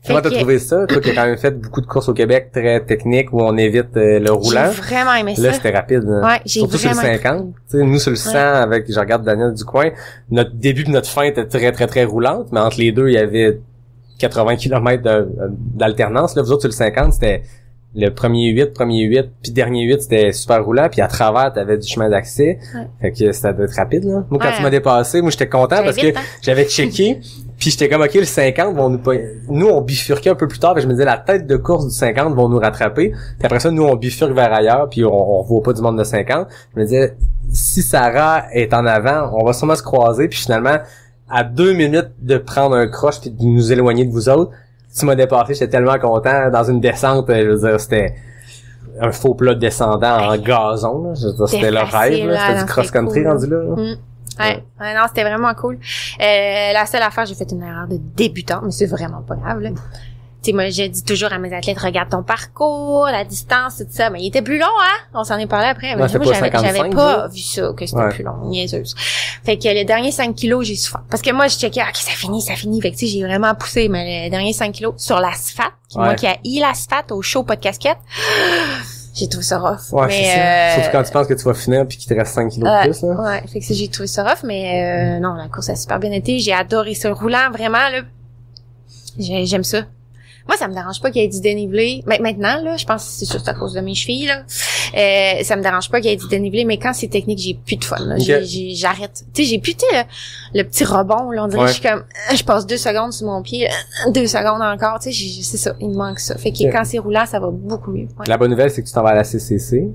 Comment t'as trouvé ça? Toi qui as quand même fait beaucoup de courses au Québec très techniques où on évite le roulant. J'ai vraiment aimé ça. Là, c'était rapide. Hein? Ouais, j'ai surtout vraiment sur le 50. T'sais, nous, sur le 100, avec, je regarde Daniel Ducoin, notre début et notre fin était très, très, très roulante, mais entre les deux, il y avait 80 km d'alternance. Là, vous autres, sur le 50, c'était le premier 8, puis dernier 8, c'était super roulant, puis à travers, t'avais du chemin d'accès. Fait que ça devait être rapide, là. Moi, quand tu m'as dépassé, moi, j'étais content parce que j'avais checké, puis j'étais comme, OK, le 50 vont nous, on bifurquait un peu plus tard, et je me disais, la tête de course du 50 vont nous rattraper. Puis après ça, nous, on bifurque vers ailleurs, puis on revoit pas du monde de 50. Je me disais, si Sarah est en avant, on va sûrement se croiser, puis finalement, à 2 minutes de prendre un croche puis de nous éloigner de vous autres, tu m'as dépassé, j'étais tellement content. Dans une descente, je veux dire, c'était un faux plat descendant en gazon, là. Je veux dire, c'était le rêve, là. C'était du cross-country rendu là. Ouais, non, c'était vraiment cool. La seule affaire, j'ai fait une erreur de débutant, mais c'est vraiment pas grave, là. Tu sais, moi, je dis toujours à mes athlètes, regarde ton parcours, la distance, tout ça. Mais il était plus long, hein? On s'en est parlé après. Mais moi, j'avais pas vu ça, que c'était plus long. Niaiseuse. Fait que les derniers 5 kilos, j'ai souffert. Parce que moi, je checkais, ok, ça finit. Fait que, tu sais, j'ai vraiment poussé, mais les derniers 5 kilos sur l'asphalte. Moi qui a eu l'asphalte au show, pas de casquette. J'ai trouvé ça rough. Ouais, mais, c'est ça. Surtout quand tu penses que tu vas finir puis qu'il te reste 5 kilos de plus, là. Ouais, fait que j'ai trouvé ça rough, mais non, la course a super bien été. J'ai adoré ça. Roulant, vraiment, là. J'aime ça. Moi, ça me dérange pas qu'il y ait du dénivelé. Mais maintenant, là, je pense que c'est juste à cause de mes chevilles, là. Ça me dérange pas qu'il y ait du dénivelé, mais quand c'est technique, j'ai plus de fun, là. Okay. J'arrête. Tu sais, j'ai plus, tu sais, le petit rebond, là. On dirait que je suis comme, je passe 2 secondes sur mon pied, 2 secondes encore, tu sais, c'est ça. Il me manque ça. Fait que quand c'est roulant, ça va beaucoup mieux. Ouais. La bonne nouvelle, c'est que tu t'en vas à la CCC.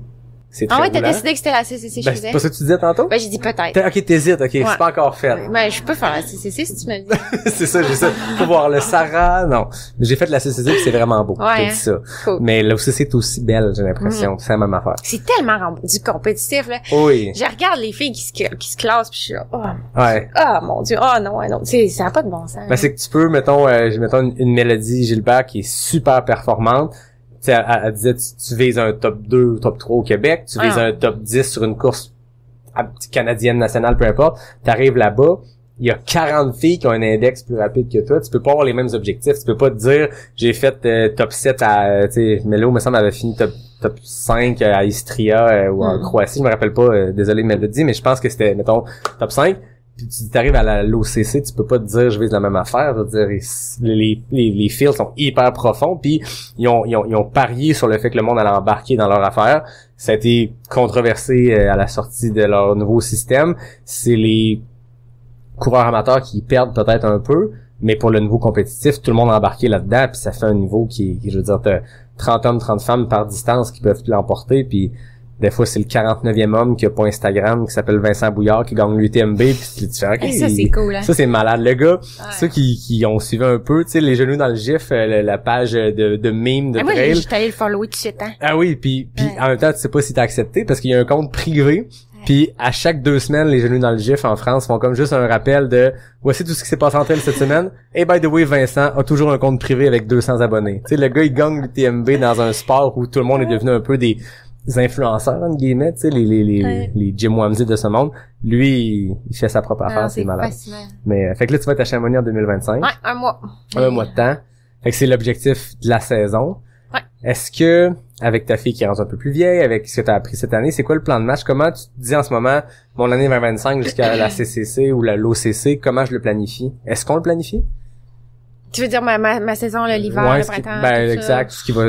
C'est très t'as décidé que c'était la CCC, je faisais? C'est pas ça que tu disais tantôt? Ben, j'ai dit peut-être. Ok, t'hésites, ok, c'est pas encore fait. Ben, je peux faire la CCC si tu me le dis. C'est ça, j'ai ça. Faut voir le Sarah, non. Mais j'ai fait la CCC pis c'est vraiment beau. Ouais. J'ai dit ça. Cool. Mais là aussi, c'est aussi belle, j'ai l'impression. C'est la même affaire. C'est tellement du compétitif, là. Oui. Je regarde les filles qui se classent pis je suis là, ouais. Mon Dieu, non, tu sais, ça a pas de bon sens. Ben, c'est que tu peux, mettons une Mélodie Gilbert qui est super performante. Tu sais, elle disait, tu vises un top 2 ou top 3 au Québec, tu vises un top 10 sur une course canadienne, nationale, peu importe. T'arrives là-bas, il y a 40 filles qui ont un index plus rapide que toi. Tu peux pas avoir les mêmes objectifs. Tu peux pas te dire, j'ai fait top 7 à, tu sais, Mélo, me semble, avait fini top 5 à Istria ou en Croatie. Je me rappelle pas, désolé de me le dire, mais je pense que c'était, mettons, top 5. Puis tu t'arrives à l'OCC, tu peux pas te dire je vise la même affaire. Je veux dire, les fields sont hyper profonds, puis ils ont parié sur le fait que le monde allait embarquer dans leur affaire. Ça a été controversé à la sortie de leur nouveau système. C'est les coureurs amateurs qui perdent peut-être un peu, mais pour le niveau compétitif, tout le monde a embarqué là-dedans, puis ça fait un niveau qui je veux dire, t'as 30 hommes, 30 femmes par distance qui peuvent l'emporter, puis des fois, c'est le 49e homme qui a pas Instagram, qui s'appelle Vincent Bouillard, qui gagne l'UTMB, puis tu fais, okay, ça, c'est cool, hein? Ça, c'est malade. Le gars, ceux qui ont suivi un peu, tu sais, les genoux dans le gif, la page de meme de trail. Moi, j'étais allé le follower tout de suite, hein? Ah oui, puis en même temps, tu sais pas si t'as accepté, parce qu'il y a un compte privé, puis à chaque 2 semaines, les genoux dans le gif en France font comme juste un rappel de voici tout ce qui s'est passé en trail cette semaine. Et by the way, Vincent a toujours un compte privé avec 200 abonnés. Tu sais, le gars, il gagne l'UTMB dans un sport où tout le monde est devenu un peu des influenceurs, entre guillemets, tu sais, les Jim Wamsley de ce monde. Lui, il fait sa propre affaire, c'est malade. Fascinant. Mais, fait que là, tu vas être à Chamonix en 2025. Ouais, un mois. Un mois de temps. Fait que c'est l'objectif de la saison. Ouais. Est-ce que, avec ta fille qui rentre un peu plus vieille, avec ce que t'as appris cette année, c'est quoi le plan de match? Comment tu te dis en ce moment, mon année 2025 jusqu'à la CCC ou l'OCC, comment je le planifie? Est-ce qu'on le planifie? Tu veux dire ma saison, l'hiver, le printemps? Ben, exact. Ce qui va,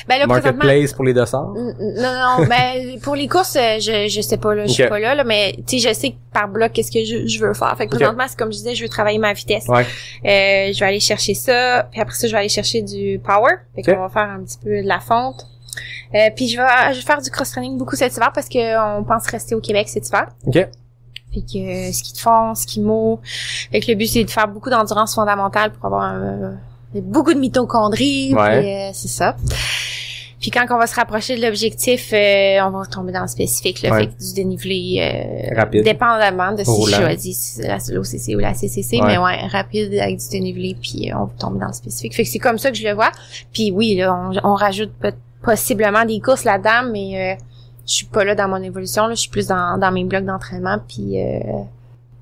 ben là, Marketplace pour les dossards? Non, ben pour les courses, je sais pas là, je suis pas là, mais tu sais, je sais que par bloc qu'est-ce que je veux faire. Fait que présentement, c'est comme je disais, je veux travailler ma vitesse. Ouais. Je vais aller chercher ça, puis après ça, je vais aller chercher du power. Fait qu'on va faire un petit peu de la fonte. Puis je vais faire du cross-training beaucoup cet hiver parce que on pense rester au Québec cet hiver. OK. Fait que ski de fond, ski mo. Fait que le but c'est de faire beaucoup d'endurance fondamentale pour avoir beaucoup de mitochondries, puis c'est ça. Puis quand on va se rapprocher de l'objectif, on va tomber dans le spécifique, le fait que du dénivelé rapide, dépendamment de si je choisis l'OCC ou la CCC, mais rapide avec du dénivelé, puis on va tomber dans le spécifique. Fait que c'est comme ça que je le vois. Puis oui, là, on rajoute possiblement des courses là-dedans, mais je suis pas là dans mon évolution, là, je suis plus dans mes blocs d'entraînement, puis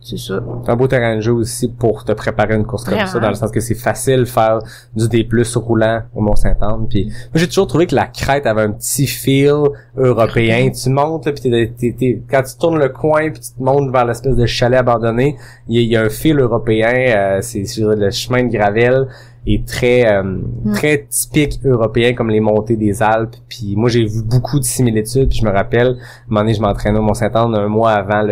c'est ça. C'est un beau terrain de jeu aussi pour te préparer une course comme ça, dans le sens que c'est facile de faire du D+ roulant au Mont-Saint-Anne. Puis moi, j'ai toujours trouvé que la crête avait un petit feel européen. Tu montes, là, puis quand tu tournes le coin, puis tu te montes vers l'espèce de chalet abandonné, il y a un feel européen. C'est le chemin de gravel est très typique européen, comme les montées des Alpes. Puis moi, j'ai vu beaucoup de similitudes. Puis je me rappelle, à un moment donné, je m'entraînais au Mont-Saint-Anne un mois avant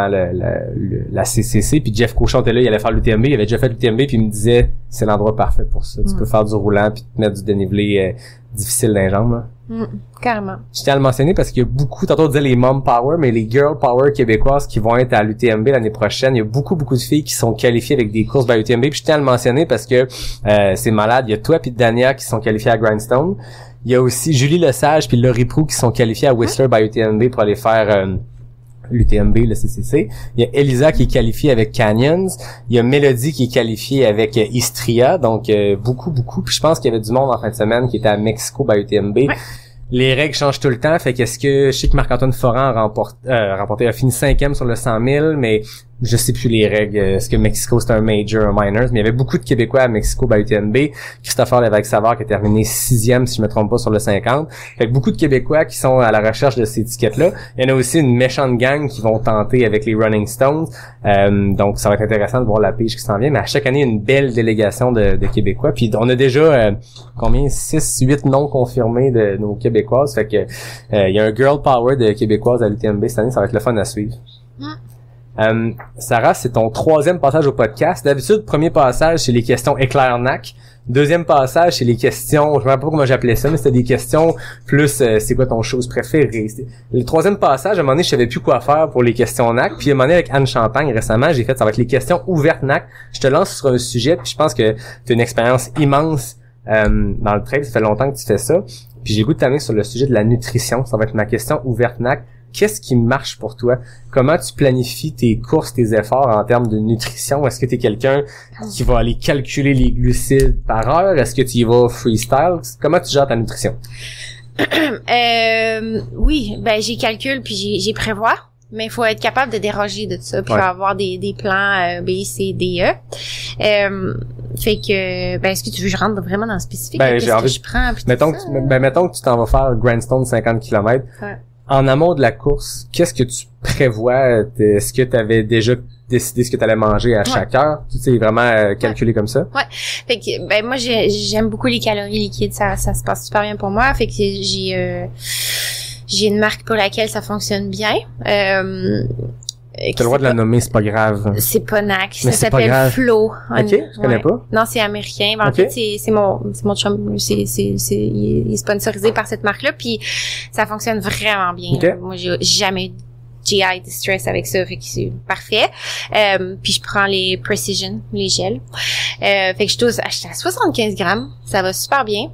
la CCC, puis Jeff Cochon était là, il allait faire l'UTMB, il avait déjà fait l'UTMB, puis il me disait c'est l'endroit parfait pour ça. Tu peux faire du roulant puis te mettre du dénivelé difficile dans les jambes. Là. Carrément. Je tiens à le mentionner parce qu'il y a beaucoup, tantôt on disait les mom power, mais les girl power québécoises qui vont être à l'UTMB l'année prochaine, il y a beaucoup de filles qui sont qualifiées avec des courses by UTMB, puis je tiens à le mentionner parce que c'est malade. Il y a toi puis Dania qui sont qualifiés à Grindstone. Il y a aussi Julie Lesage puis Laurie Proulx qui sont qualifiés à Whistler by UTMB pour aller faire l'UTMB, le CCC. Il y a Elisa qui est qualifiée avec Canyons. Il y a Mélodie qui est qualifiée avec Istria. Donc, beaucoup. Puis je pense qu'il y avait du monde en fin de semaine qui était à Mexico by UTMB. Ouais. Les règles changent tout le temps, fait qu'est-ce que je sais que Marc-Antoine Foran a fini 5e sur le 100 000, mais je sais plus les règles. Est-ce que Mexico c'est un major, un minors? Mais il y avait beaucoup de Québécois à Mexico by UTMB. Christopher Lévesque-Savard qui a terminé 6e, si je me trompe pas, sur le 50. Fait que beaucoup de Québécois qui sont à la recherche de ces étiquettes-là. Il y en a aussi une méchante gang qui vont tenter avec les Running Stones. Donc ça va être intéressant de voir la pige qui s'en vient. Mais à chaque année, il y a une belle délégation de Québécois. Puis on a déjà 6-8 noms confirmés de nos Québécoises. Fait que il y a un girl power de Québécoises à l'UTMB cette année. Ça va être le fun à suivre. Sarah, c'est ton 3e passage au podcast. D'habitude, premier passage, c'est les questions éclair-nac. Deuxième passage, c'est les questions, je ne sais pas comment j'appelais ça, mais c'était des questions plus, c'est quoi ton chose préférée. Le 3e passage, à un moment donné, je savais plus quoi faire pour les questions NAC. Puis à un moment donné, avec Anne Champagne, récemment, j'ai fait, ça va être les questions ouvertes NAC. Je te lance sur un sujet, puis je pense que tu as une expérience immense dans le trail. Ça fait longtemps que tu fais ça. Puis j'ai le goût de t'amener sur le sujet de la nutrition. Ça va être ma question ouverte NAC. Qu'est-ce qui marche pour toi? Comment tu planifies tes courses, tes efforts en termes de nutrition? Est-ce que tu es quelqu'un qui va aller calculer les glucides par heure? Est-ce que tu y vas freestyle? Comment tu gères ta nutrition? Oui, j'y calcule puis j'y prévois. Mais il faut être capable de déroger de ça puis avoir des plans B, C, D, E. Fait que est-ce que tu veux que je rentre vraiment dans le spécifique? Qu'est-ce que je prends? Mettons que tu t'en vas faire Grandstone 50 km. Ouais. En amont de la course, qu'est-ce que tu prévois? Est-ce que tu avais déjà décidé ce que tu allais manger à chaque heure? Tu sais, vraiment calculé comme ça? Ouais. Fait que moi j'aime beaucoup les calories liquides, ça se passe super bien pour moi. Fait que j'ai une marque pour laquelle ça fonctionne bien. T'as le droit de la nommer, c'est pas grave. C'est pas NAC, ça s'appelle Flow. Ok, je connais pas. Non, c'est américain. En fait, c'est mon chum, il est sponsorisé par cette marque-là, puis ça fonctionne vraiment bien. Okay. Moi, j'ai jamais eu GI distress avec ça, fait que c'est parfait. Puis je prends les Precision, les gels. Fait que je suis à 75 grammes, ça va super bien.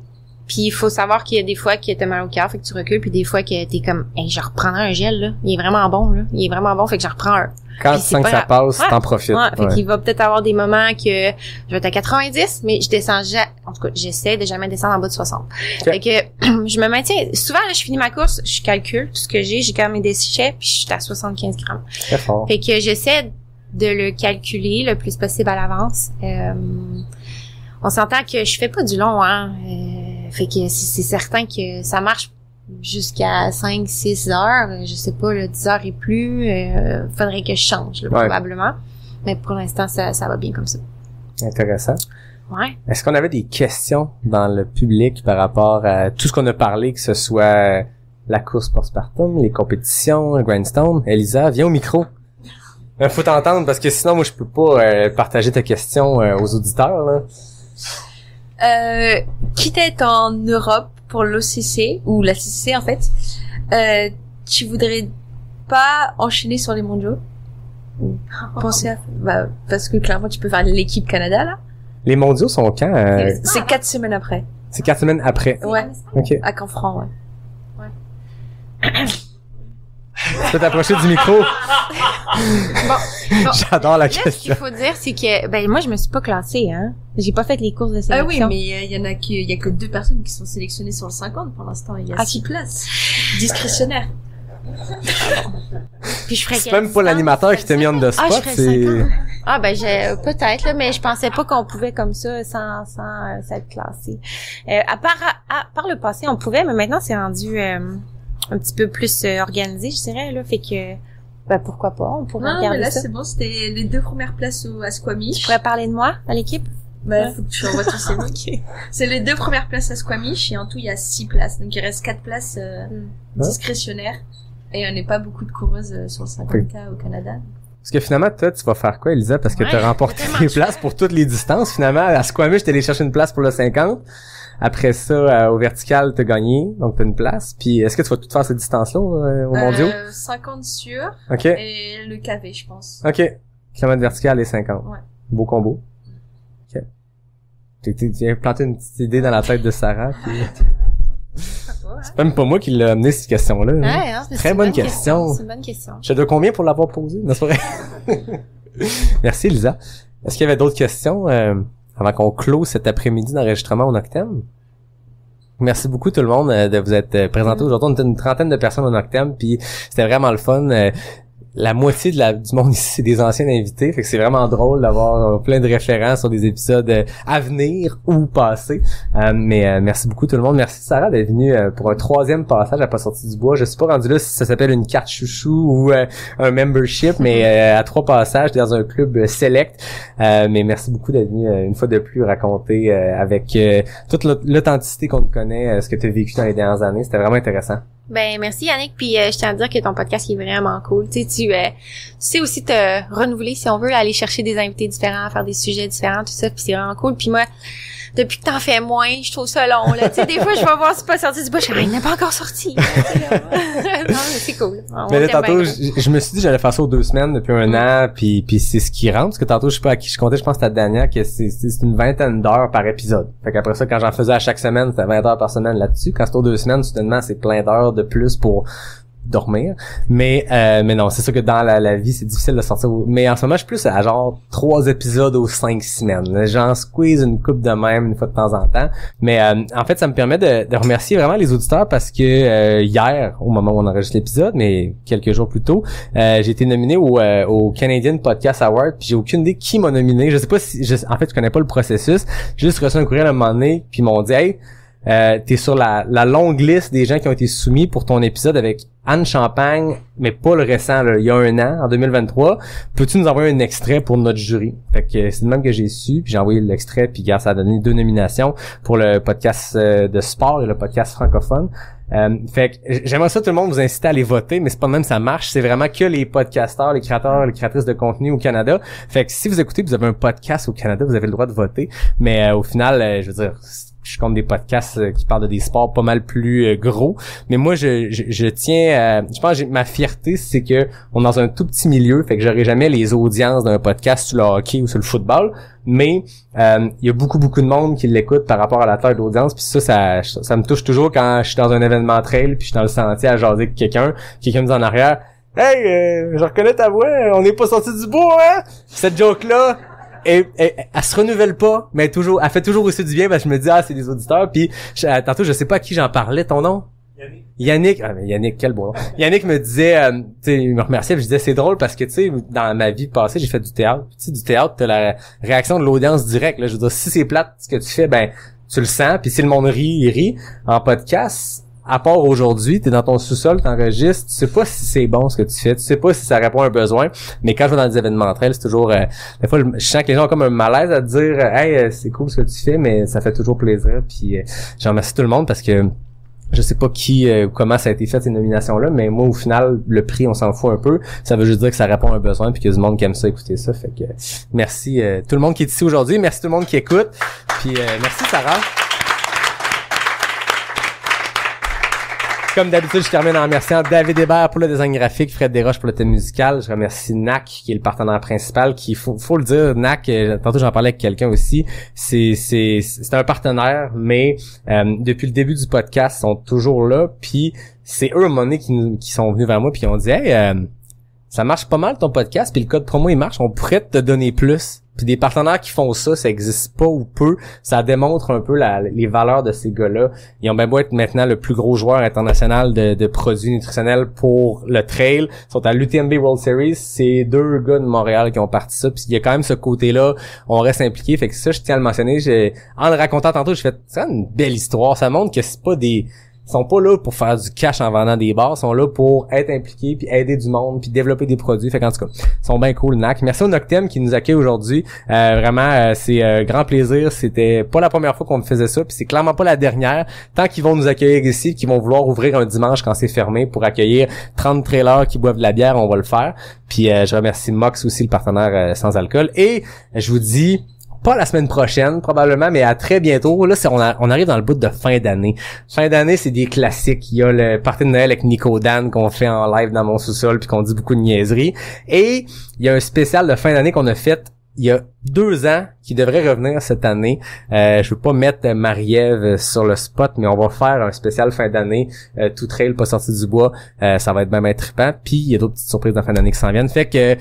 Puis il faut savoir qu'il y a des fois que t'as mal au cœur, fait que tu recules, puis des fois que t'es comme, je reprendrai un gel, là. Il est vraiment bon, là. Il est vraiment bon, fait que j'en reprends un. Quand tu sens que ça passe, t'en profites. Ouais, fait qu'il va peut-être avoir des moments que je vais être à 90, mais je descends en tout cas, j'essaie de jamais descendre en bas de 60. Okay. Fait que, je me maintiens, souvent, là, je finis ma course, je calcule tout ce que j'ai quand même mes déchets, puis je suis à 75 grammes. Très fort. Fait que j'essaie de le calculer le plus possible à l'avance. On s'entend que je fais pas du long, hein. Fait que c'est certain que ça marche jusqu'à 5-6 heures. Je sais pas, là, 10 heures et plus. Faudrait que je change, là, probablement. Mais pour l'instant, ça va bien comme ça. Intéressant. Ouais. Est-ce qu'on avait des questions dans le public par rapport à tout ce qu'on a parlé, que ce soit la course postpartum, les compétitions, Grandstone? Elisa, viens au micro. Faut t'entendre parce que sinon, moi, je peux pas partager ta question aux auditeurs, là. Quitte à être en Europe pour l'OCC ou la CCC en fait, tu voudrais pas enchaîner sur les mondiaux? Penser à parce que clairement tu peux faire l'équipe Canada là. Les mondiaux sont quand? C'est 4 semaines après. C'est 4 semaines après. Ouais. Ok. À Canfranc, ouais. Tu peux t'approcher du micro. Bon. J'adore la là, question. Ce qu'il faut dire, c'est que, moi, je me suis pas classée, hein. J'ai pas fait les courses de sélection. Ah oui, mais il y a que 2 personnes qui sont sélectionnées sur le 50 pour l'instant. Il y a 6 places. Discrétionnaires. Puis je ferais c'est même pas l'animateur qui t'a mis on the spot, c'est... peut-être, là, mais je pensais pas qu'on pouvait comme ça sans s'être classé. À part le passé, on pouvait, mais maintenant, c'est rendu, un petit peu plus organisé, je dirais, là. Fait que, pourquoi pas, on pourrait regarder ça. Non, mais là, c'est bon, c'était les 2 premières places à Squamish. Tu pourrais parler de moi, à l'équipe? Faut que tu envoies ton CV. Okay. C'est les 2 premières places à Squamish, et en tout, il y a 6 places. Donc, il reste 4 places, discrétionnaires. Et on n'est pas beaucoup de coureuses sur le 50K au Canada. Parce que finalement, toi, tu vas faire quoi, Elisa? Parce que t'as remporté les places pour toutes les distances. Finalement, à Squamish, t'es allé chercher une place pour le 50. Après ça, au vertical, t'as gagné, donc t'as une place. Puis, est-ce que tu vas tout faire cette distance-là au mondiaux? 50 sûr. OK. Et le KV, je pense. OK. Kilomètre vertical et 50. Ouais. Beau combo. OK. Tu as planté une petite idée dans la tête de Sarah. Puis... C'est même pas moi qui l'ai amené cette question-là. Ouais, hein, très bonne question. C'est une bonne question. Je te dois combien pour l'avoir posée? Non, c'est vrai. Merci, Lisa. Est-ce qu'il y avait d'autres questions avant qu'on close cet après-midi d'enregistrement au Noctem? Merci beaucoup tout le monde de vous être présenté aujourd'hui. On était une trentaine de personnes au Noctem, puis c'était vraiment le fun. La moitié du monde ici, c'est des anciens invités, fait que c'est vraiment drôle d'avoir plein de références sur des épisodes à venir ou passés. Mais merci beaucoup tout le monde. Merci Sarah d'être venue pour un 3e passage à Pas sorti du bois. Je suis pas rendu là si ça s'appelle une carte chouchou ou un membership, mais à 3 passages dans un club select. Mais merci beaucoup d'être venu une fois de plus raconter avec toute l'authenticité qu'on te connaît, ce que tu as vécu dans les dernières années. C'était vraiment intéressant. Ben merci Yannick, puis je tiens à dire que ton podcast il est vraiment cool. Tu sais aussi te renouveler si on veut, aller chercher des invités différents, faire des sujets différents, tout ça, puis c'est vraiment cool. Puis moi, depuis que t'en fais moins, je trouve ça long. Là, tu sais, des fois je vais voir si c'est pas sorti du bois, je dis il n'est pas encore sorti. Non, mais c'est cool. Mais là, tantôt, je me suis dit que j'allais faire ça aux 2 semaines depuis un an, puis c'est ce qui rentre, parce que tantôt je sais pas à qui je comptais, je pense que c'était Dania, que c'est une 20aine d'heures par épisode. Fait qu'après ça, quand j'en faisais à chaque semaine, c'était 20 heures par semaine là-dessus. Quand c'est aux 2 semaines, soudainement, c'est plein d'heures de plus pour dormir. Mais non, c'est sûr que dans la vie, c'est difficile de sortir. Mais en ce moment, je suis plus à genre 3 épisodes aux 5 semaines. J'en squeeze une coupe de même une fois de temps en temps. Mais en fait, ça me permet de remercier vraiment les auditeurs parce que hier, au moment où on enregistre l'épisode, mais quelques jours plus tôt, j'ai été nominé au Canadian Podcast Award. Puis j'ai aucune idée qui m'a nominé. Je sais pas si... en fait, je connais pas le processus. J'ai juste reçu un courriel à un moment donné, puis ils m'ont dit « Hey, t'es sur la longue liste des gens qui ont été soumis pour ton épisode avec Anne Champagne, mais pas le récent, là, il y a un an, en 2023. Peux-tu nous envoyer un extrait pour notre jury? » Fait que c'est le même que j'ai su, puis j'ai envoyé l'extrait, puis gars, ça a donné 2 nominations pour le podcast de sport et le podcast francophone. Fait que j'aimerais ça tout le monde vous inciter à aller voter, mais c'est pas de même ça marche, c'est vraiment que les podcasteurs, les créateurs, les créatrices de contenu au Canada. Fait que si vous écoutez, vous avez un podcast au Canada, vous avez le droit de voter, mais au final, je veux dire, je compte des podcasts qui parlent de des sports pas mal plus gros, mais moi je tiens je pense que ma fierté c'est que on est dans un tout petit milieu, fait que j'aurai jamais les audiences d'un podcast sur le hockey ou sur le football, mais il y a beaucoup de monde qui l'écoute par rapport à la taille d'audience, puis ça me touche toujours quand je suis dans un événement trail puis je suis dans le sentier à jaser avec quelqu'un me dit en arrière « Hey, je reconnais ta voix, on n'est pas sorti du bois, hein? » Cette joke-là, elle se renouvelle pas, mais elle fait toujours aussi du bien parce que je me dis c'est des auditeurs. Puis tantôt je sais pas à qui j'en parlais, ton nom? Yannick. Mais Yannick, quel beau nom. Yannick me disait, tu sais, il me remerciait, puis je disais c'est drôle parce que tu sais dans ma vie passée j'ai fait du théâtre. Tu sais, du théâtre t'as la réaction de l'audience directe. Là, je veux dire si c'est plate ce que tu fais, ben tu le sens. Puis si le monde rit, il rit. En podcast, à part aujourd'hui, t'es dans ton sous-sol, t'enregistres, tu sais pas si c'est bon ce que tu fais, tu sais pas si ça répond à un besoin, mais quand je vais dans des événements trail, c'est toujours, des fois, je sens que les gens ont comme un malaise à te dire, hey, c'est cool ce que tu fais, mais ça fait toujours plaisir, puis j'en remercie tout le monde parce que je sais pas qui comment ça a été fait ces nominations-là, mais moi au final le prix on s'en fout un peu. Ça veut juste dire que ça répond à un besoin puis qu'il y a du monde qui aime ça écouter ça. Fait que merci tout le monde qui est ici aujourd'hui, merci tout le monde qui écoute, puis merci Sarah. Comme d'habitude, je termine en remerciant David Hébert pour le design graphique, Fred Desroches pour le thème musical. Je remercie NAC, qui est le partenaire principal, qui, faut le dire, NAC, tantôt j'en parlais avec quelqu'un aussi, c'est un partenaire, mais depuis le début du podcast, ils sont toujours là, puis c'est eux, à un moment donné, qui sont venus vers moi, puis qui ont dit « Hey, ça marche pas mal ton podcast, puis le code promo, il marche, on pourrait te donner plus. » Puis des partenaires qui font ça existe pas ou peu. Ça démontre un peu les valeurs de ces gars-là. Ils ont bien beau être maintenant le plus gros joueur international de produits nutritionnels pour le trail. Ils sont à l'UTMB World Series. C'est 2 gars de Montréal qui ont parti ça. Puis il y a quand même ce côté-là. On reste impliqué. Fait que ça, je tiens à le mentionner. En le racontant tantôt, j'ai fait, c'est une belle histoire. Ça montre que c'est pas ils sont pas là pour faire du cash en vendant des bars, ils sont là pour être impliqués puis aider du monde puis développer des produits. Fait qu'en tout cas, ils sont bien cool, NAC. Merci au Noctem qui nous accueille aujourd'hui. Vraiment, c'est grand plaisir. C'était pas la première fois qu'on faisait ça, puis c'est clairement pas la dernière. Tant qu'ils vont nous accueillir ici, qu'ils vont vouloir ouvrir un dimanche quand c'est fermé pour accueillir 30 trailers qui boivent de la bière, on va le faire. Puis je remercie Mox aussi, le partenaire sans alcool. Et je vous dis pas la semaine prochaine, probablement, mais à très bientôt. Là, on arrive dans le bout de fin d'année. Fin d'année, c'est des classiques. Il y a le party de Noël avec Nico Dan qu'on fait en live dans mon sous-sol puis qu'on dit beaucoup de niaiseries. Et il y a un spécial de fin d'année qu'on a fait il y a 2 ans qui devrait revenir cette année. Je veux pas mettre Marie-Ève sur le spot, mais on va faire un spécial fin d'année, tout trail pas sorti du bois. Ça va être même trippant. Puis il y a d'autres petites surprises de fin d'année qui s'en viennent. Fait que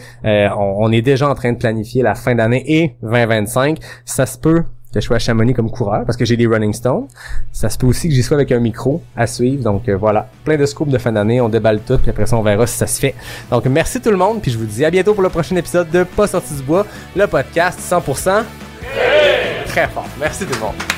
on est déjà en train de planifier la fin d'année et 2025. Ça se peut que je sois à Chamonix comme coureur parce que j'ai des Running Stones. Ça se peut aussi que j'y sois avec un micro à suivre. Donc voilà, plein de scoops de fin d'année, on déballe tout puis après ça on verra si ça se fait. Donc merci tout le monde puis je vous dis à bientôt pour le prochain épisode de Pas sorti du bois, le podcast 100% très fort. Merci tout le monde.